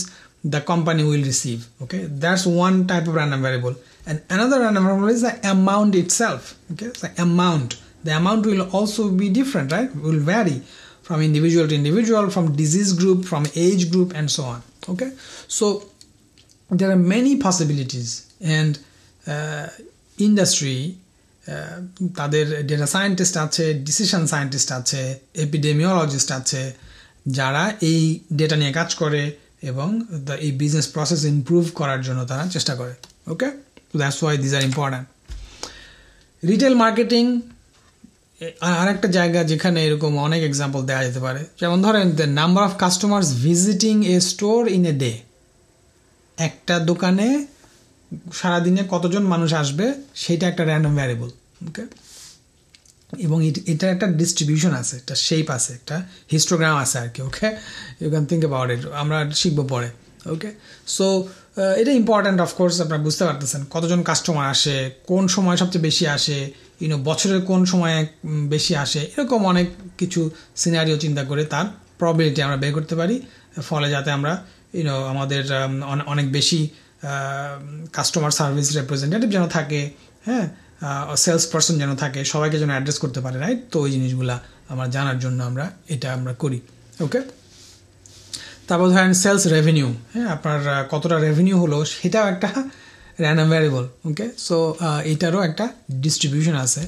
the company will receive. Okay, that's one type of random variable. And another random variable is the amount itself. Okay, it's the amount. The amount will also be different, right? It will vary from individual to individual, from disease group, from age group, and so on. Okay, so there are many possibilities, and industry, তাদের data scientist আছে, decision scientist আছে, epidemiologist আছে, যারা এই data নিয়ে কাজ করে এবং এই বিজনেস প্রসেস ইমপ্রুভ করার জন্য তারা চেষ্টা করে. ওকে, তো that's why these are important. Retail marketing আর একটা জায়গা যেখানে এরকম অনেক এক্সাম্পল দেওয়া যেতে পারে, যেমন ধরেন the number of customers visiting A store in a day. একটা দোকানে সারাদিনে কতজন মানুষ আসবে সেটা একটা র্যান্ডম ভ্যারিয়েবল. ওকে, এবং এটা একটা ডিস্ট্রিবিউশন আছে, একটা শেপ আছে, একটা হিস্টোগ্রাম আছে আর কি. Okay, you can think about it, আমরা শিখবো পরে. ওকে, সো এটা ইম্পর্ট্যান্ট, অফকোর্স আপনারা বুঝতে পারতেছেন কতজন কাস্টমার আসে, কোন সময় সবচেয়ে বেশি আসে, বছরের কোন সময়ে বেশি আসে, এরকম অনেক কিছু সিনারিও চিন্তা করে তার প্রবাবিলিটি আমরা বের করতে পারি, ফলে যাতে আমরা আমাদের অনেক বেশি কাস্টমার সার্ভিস রিপ্রেজেন্টেটিভ যেন থাকে, হ্যাঁ, সেলস পারসন যেন থাকে, সবাইকে যেন অ্যাড্রেস করতে পারে, রাইট? তো ওই জিনিসগুলা আমরা জানার জন্য আমরা করি. ওকে, তারপর ধরেন সেলস রেভিনিউ, হ্যাঁ, আপনার কতটা রেভিনিউ হলো সেটাও একটা র্যান্ডম ভ্যারিয়েবল. ওকে, সো এইটারও একটা ডিস্ট্রিবিউশন আছে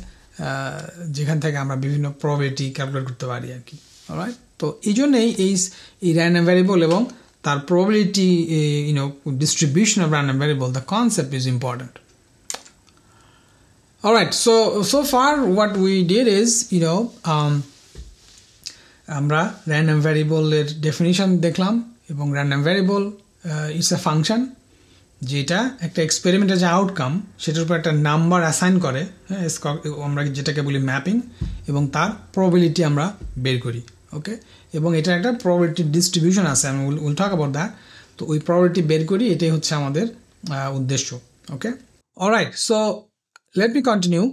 যেখান থেকে আমরা বিভিন্ন প্রবাবিলিটি ক্যালকুলেট করতে পারি আর কি. অলরাইট, তো এই জন্যেই এই র্যান্ডম ভ্যারিয়েবল এবং তার probability, distribution of random variable, the concept is important. All right, so far what we did is, আমরা random variable এর definition দেখলাম, এবং random variable is a function যেটা একটা এক্সপেরিমেন্টের যে আউটকাম সেটার উপর একটা নাম্বার অ্যাসাইন করে, হ্যাঁ, আমরা যেটাকে বলি ম্যাপিং, এবং তার probability আমরা বের করি. ওকে, এবং এটা একটা প্রবাবিলিটি ডিস্ট্রিবিউশন আছে, আমি উইল টক অ্যাবাউট দ্যাট. তো ওই প্রবাবিলিটি বের করি, এটাই হচ্ছে আমাদের উদ্দেশ্য. Okay, alright, so let me continue.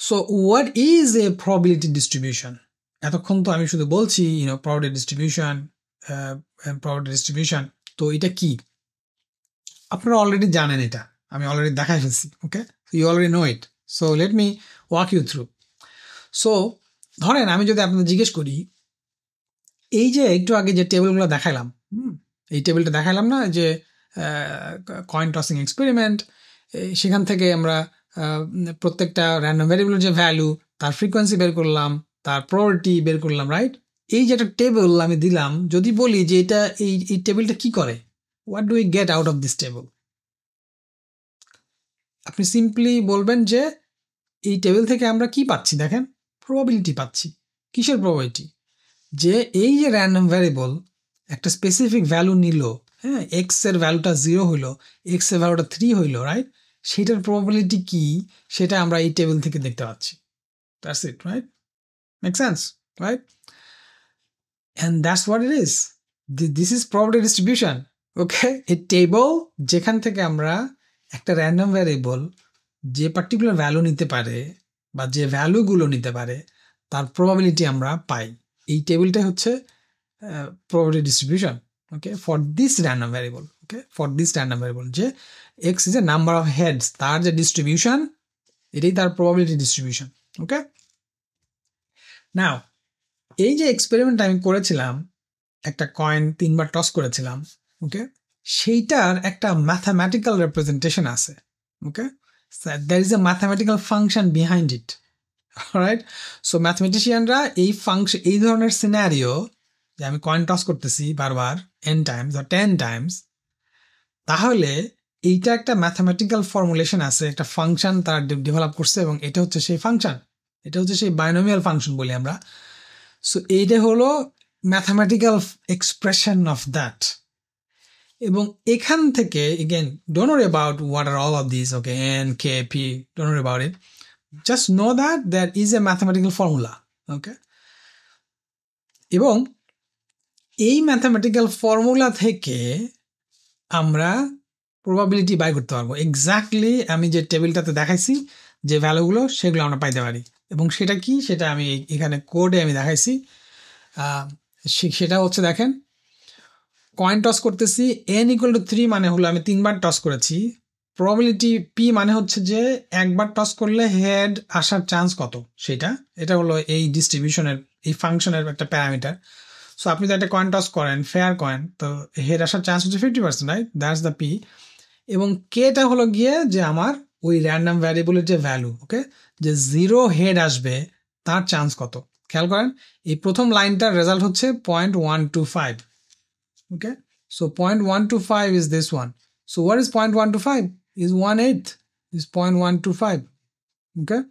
So what is a probability distribution? এতক্ষণ তো আমি শুধু বলছি প্রবাবিলিটি ডিস্ট্রিবিউশন, তো এটা কি? আপনারা অলরেডি জানেন, এটা আমি অলরেডি দেখাই ফেলছি. Okay, you already know it, so let me walk you through. So ধরেন আমি যদি আপনাদের জিজ্ঞেস করি, এই যে একটু আগে যে টেবিলগুলো দেখাইলাম, এই টেবিলটা দেখাইলাম না, যে কয়েন টসিং এক্সপেরিমেন্ট, সেখান থেকে আমরা প্রত্যেকটা র্যান্ডম ভ্যারিয়েবলের যে ভ্যালু, তার ফ্রিকোয়েন্সি বের করলাম, তার প্রবাবিলিটি বের করলাম, রাইট? এই যে একটা টেবিল আমি দিলাম, যদি বলি যে এটা এই টেবিলটা কি করে, what do we get out of this table, আপনি সিম্পলি বলবেন যে এই টেবিল থেকে আমরা কি পাচ্ছি, দেখেন প্রবাবিলিটি পাচ্ছি। কিসের প্রবাবিলিটি? যে এই যে র্যান্ডম ভ্যারিয়েবল একটা স্পেসিফিক ভ্যালু নিল, হ্যাঁ, এক্স এর ভ্যালুটা 0 হইলো, এক্স এর ভ্যালুটা 3 হইলো, রাইট? সেটার প্রবাবিলিটি কি সেটা আমরা এই টেবিল থেকে দেখতে পাচ্ছি। That's it, right? Make sense, right? And that's what it is. This is probability distribution. Okay? A table যেখান থেকে আমরা একটা র্যান্ডম ভ্যারিয়েবল যে পার্টিকুলার ভ্যালু নিতে পারে বা যে ভ্যালুগুলো নিতে পারে তার প্রবাবিলিটি আমরা পাই। এই টেবিলটাই হচ্ছে probability distribution. Okay? For this random variable. Okay? For this random variable যে x is a number of heads, তার যে ডিস্ট্রিবিউশন এটাই তার probability distribution. Okay? Now এই যে এক্সপেরিমেন্ট আমি করেছিলাম, একটা কয়েন 3বার টস করেছিলাম, ওকে, সেইটার একটা ম্যাথামেটিক্যাল রিপ্রেজেন্টেশন আছে। Okay, there is a mathematical function behind it, right? So ম্যাথমেটিশিয়ানরা এই ধরনের সিনারিও, যে আমি কয়েন টস করতেছি বারবার n টাইমস বা 10 টাইমস, তাহলে এইটা একটা ম্যাথামেটিক্যাল ফর্মুলেশন আছে, একটা ফাংশন তারা ডেভেলপ করছে, এবং এটা হচ্ছে সেই ফাংশন, এটা হচ্ছে সেই বাইনোমিয়াল ফাংশন বলি আমরা। সো এইটা হলো ম্যাথামেটিক্যাল এক্সপ্রেশন অফ দ্যাট। এবং এখান থেকে again don't worry about what are all of this, okay, N K P, don't worry about it, just know that there is a mathematical formula. Okay, এবং এই mathematical formula থেকে আমরা probability by করতে পারবো। Exactly আমি যে টেবিলটাতে দেখাইছি যে ভ্যালুগুলো, সেগুলো আমরা পাইতে পারি। এবং সেটা কি, সেটা আমি এখানে কোডে আমি দেখাইছি। সেটা হচ্ছে, দেখেন, কয়েন টস করতেছি, n = 3 মানে হলো আমি 3বার টস করেছি। প্রবাবিলিটি p মানে হচ্ছে যে একবার টস করলে হেড আসার চান্স কত সেটা, এটা হলো এই ডিস্ট্রিবিউশনের, এই ফাংশনের একটা প্যারামিটার। সো আপনি তো একটা কয়েন টস করেন, ফেয়ার কয়েন, তো হেড আসার চান্স হচ্ছে 50%, রাইট? That's the p। এবং কেটা হলো গিয়ে যে আমার ওই র্যান্ডম ভ্যারিয়েবলের যে ভ্যালু, ওকে, যে 0 হেড আসবে তার চান্স কত। খেয়াল করেন, এই প্রথম লাইনটার রেজাল্ট হচ্ছে 0.125। Okay, so 0.125 is this one. So what is 0.125? Is 1/8. Is 0.125. Okay.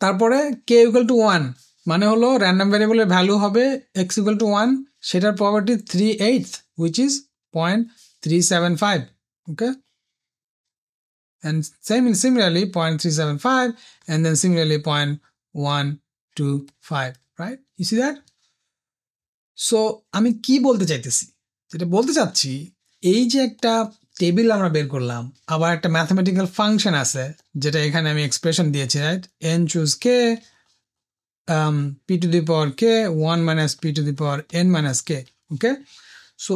তারপরে k = 1 মানে হলো র্যান্ডম ভ্যারিয়েবলের ভ্যালু হবে x = 1, সেটার probability 3/8, which is 0.375. Okay. And similarly 0.375, and then similarly 0.125, right? You see that? So আমি কি বলতে চাইতেছি, যেটা বলতে চাচ্ছি, এই যে একটা টেবিল আমরা বের করলাম, আবার একটা ম্যাথমেটিক্যাল ফাংশন আছে যেটা এখানে আমি এক্সপ্রেশন দিয়েছি, right? n choose k p⁻k 1 - p⁻n - k। ওকে, সো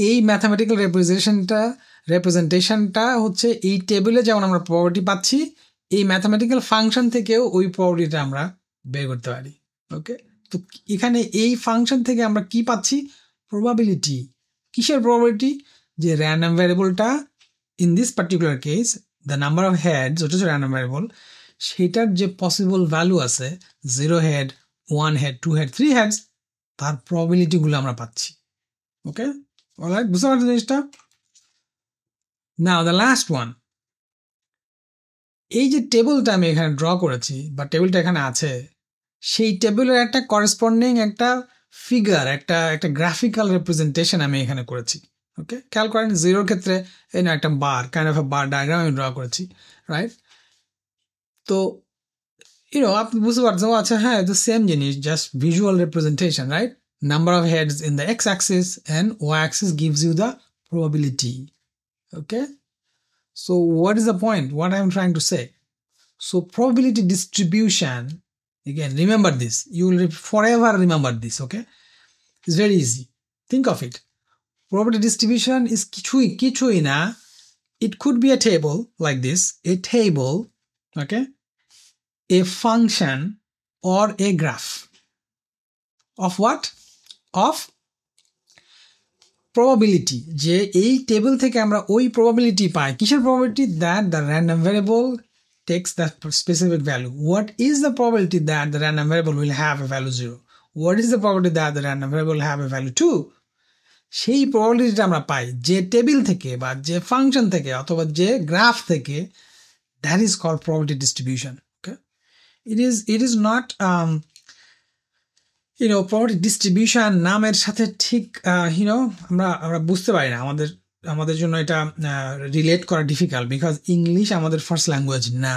এই ম্যাথমেটিক্যাল রিপ্রেজেন্টেশনটা হচ্ছে এই টেবিলে যেমন আমরা প্রবাবিলিটি পাচ্ছি, এই ম্যাথমেটিক্যাল ফাংশন থেকেও ওই প্রবাবিলিটিটা আমরা বের করতে পারি। ওকে, তো এখানে এই ফাংশন থেকে আমরা কি পাচ্ছি? প্রবাবিলিটি। কিসের প্রবাবিলিটি? যে র্যান্ডম ভ্যারিয়েবলটা, in this particular case the number of heads, ওটা হচ্ছে র্যান্ডম ভ্যারিয়েবল, সেটার যে পসিবল ভ্যালু আছে 0 হেড, 1 হেড, 2 হেড, 3 হেডস, তার প্রবাবিলিটিগুলো আমরা পাচ্ছি। ওকে, অলরাইট, বুঝতে পারছেন জিনিসটা? নাও দ্য লাস্ট ওয়ান, এই যে টেবিলটা আমি এখানে ড্র করেছি বা টেবিলটা এখানে আছে, সেই টেবিলের একটা করেসপন্ডিং একটা ফিগার, একটা গ্রাফিক্যাল রিপ্রেজেন্টেশন আমি এখানে করেছি। ওকে, খেয়াল করেন, 0 ক্ষেত্রে এই না একটা bar, kind of a bar diagram আমি ড্র করেছি, রাইট? তো আপনি বুঝতে পারছেন, আচ্ছা হ্যাঁ, তো সেম জিনিস, just visual representation, right? Number of heads in the X axis and Y axis gives you the probability. Okay, so what is the point? What I am trying to say? So probability distribution, again, remember this. You will forever remember this, okay? It's very easy. Think of it. Probability distribution is kichui na. It could be a table like this. A table, okay? A function or a graph. Of what? Of probability. যে এই table থেকে আমরা ওই probability পাই। কিসের probability? That the random variable takes that specific value. What is the probability that the random variable will have a value 0? What is the probability that the random variable will have a value 2? সেই প্রবাবিলিটিটা আমরা পাই যে table থেকে বা যে function থেকে অথবা যে graph থেকে, that is called probability distribution. Okay, it is not probability distribution নামের সাথে ঠিক আমরা বুঝতে পারি না, আমাদের জন্য এটা রিলেট করা ডিফিকাল্ট, বিকজ ইংলিশ আমাদের ফার্স্ট ল্যাঙ্গুয়েজ না।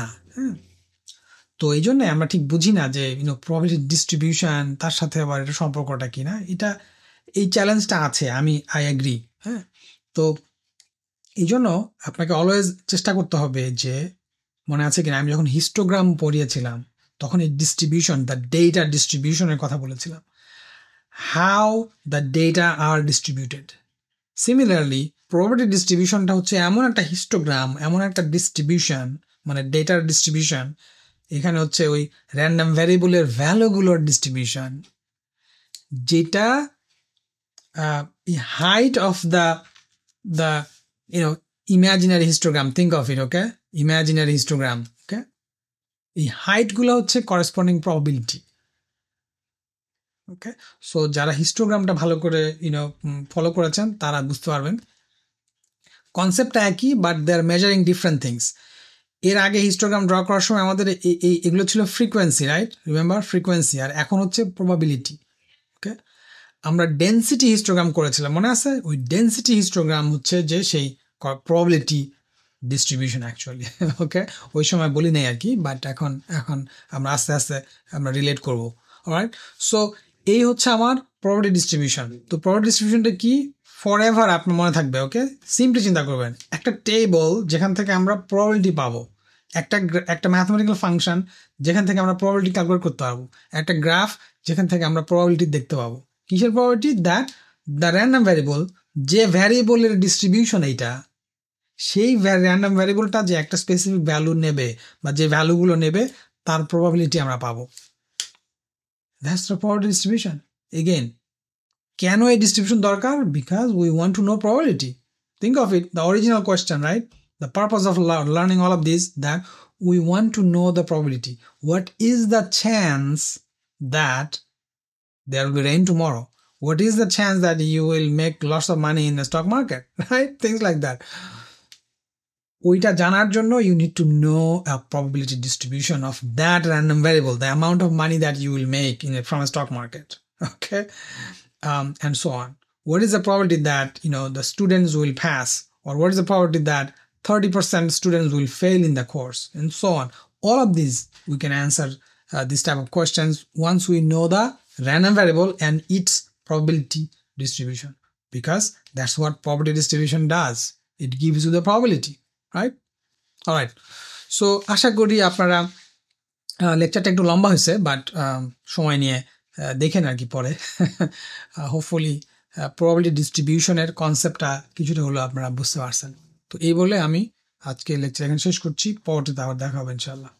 তো এই জন্য আমরা ঠিক বুঝি না যে প্রবাবিলিটি ডিস্ট্রিবিউশন তার সাথে আবার এটা সম্পর্কটা কিনা, এই চ্যালেঞ্জটা আছে, আই এগ্রি। হ্যাঁ, তো এই জন্য আপনাকে অলওয়েজ চেষ্টা করতে হবে যে, মনে আছে কিনা আমি যখন হিস্টোগ্রাম পড়িয়েছিলাম তখন এই ডিস্ট্রিবিউশন, দ্য ডেটা ডিস্ট্রিবিউশনের কথা বলেছিলাম, how the data are distributed. Similarly probability ডিস্ট্রিবিউশনটা হচ্ছে এমন একটা হিস্টোগ্রাম, এমন একটা ডিস্ট্রিবিউশন, মানে ডেটার ডিস্ট্রিবিউশন, এখানে হচ্ছে ওই র্যান্ডম ভ্যারিয়েবলের ভ্যালুগুলোর ডিস্ট্রিবিউশন, যেটা height of the imaginary histogram, think of it, okay, imaginary histogram, okay, এই হাইট গুলো হচ্ছে corresponding probability. ওকে, সো যারা হিস্টোগ্রামটা ভালো করে ফলো করেছেন তারা বুঝতে পারবেন কনসেপ্টটা একই, but they are measuring different things. এর আগে হিস্টোগ্রাম ড্র করার সময় আমাদের এগুলো ছিল ফ্রিকোয়েন্সি, রাইট, রিমেম্বার ফ্রিকোয়েন্সি, আর এখন হচ্ছে প্রবাবিলিটি। ওকে, আমরা ডেন্সিটি হিস্টোগ্রাম করেছিলাম, মনে আছে? ওই ডেন্সিটি হিস্টোগ্রাম হচ্ছে যে সেই প্রবাবিলিটি ডিস্ট্রিবিউশন অ্যাকচুয়ালি। ওকে, ওই সময় বলি নাই আর কি, বাট এখন আমরা আস্তে আস্তে আমরা রিলেট করবো। অলরাইট, সো এই হচ্ছে আমার প্রবাবিলিটি ডিস্ট্রিবিউশন। তো প্রবাবিলিটি ডিস্ট্রিবিউশনটা কি ফর এভার আপনার মনে থাকবে। ওকে, সিম্পলি চিন্তা করবেন, একটা টেবল যেখান থেকে আমরা প্রবাবিলিটি পাবো, একটা ম্যাথমেটিক্যাল ফাংশন যেখান থেকে আমরা প্রবাবিলিটি ক্যালকুলেট করতে পারবো, একটা গ্রাফ যেখান থেকে আমরা প্রবাবিলিটি দেখতে পাবো। কিসের probability? That the random variable, যে ভ্যারিয়েবলের ডিস্ট্রিবিউশন এইটা, সেই র্যান্ডম ভ্যারিয়েবলটা যে একটা স্পেসিফিক ভ্যালু নেবে বা যে ভ্যালুগুলো নেবে তার প্রবাবিলিটি আমরা পাবো। That's the probability distribution. Again, কেন এই ডিস্ট্রিবিউশন দরকার? Because we want to know probability. Think of it, the original question, right? The purpose of learning all of this, that we want to know the probability. What is the chance that there will be rain tomorrow? What is the chance that you will make lots of money in the stock market? Right? Things like that. ওইটা জানার জন্য you need to know a probability distribution of that random variable, the amount of money that you will make from a stock market. Okay? And so on. What is the probability that the students will pass, or what is the probability that 30% students will fail in the course, and so on. All of these we can answer this type of questions once we know the random variable and its probability distribution, because that's what probability distribution does. It gives you the probability, right? All right, so আশা করি আপনারা লেকচারটা একটু লম্বা হয়েছে, but সময় নিয়ে দেখেন আর কি পরে। হোপফুলি প্রবাবিলিটি ডিস্ট্রিবিউশনের কনসেপ্টটা কিছুটা হলো আপনারা বুঝতে পারছেন। তো এই বলে আমি আজকে লেকচার এখানে শেষ করছি, পরবর্তীতে আবার দেখা হবে ইনশাআল্লাহ।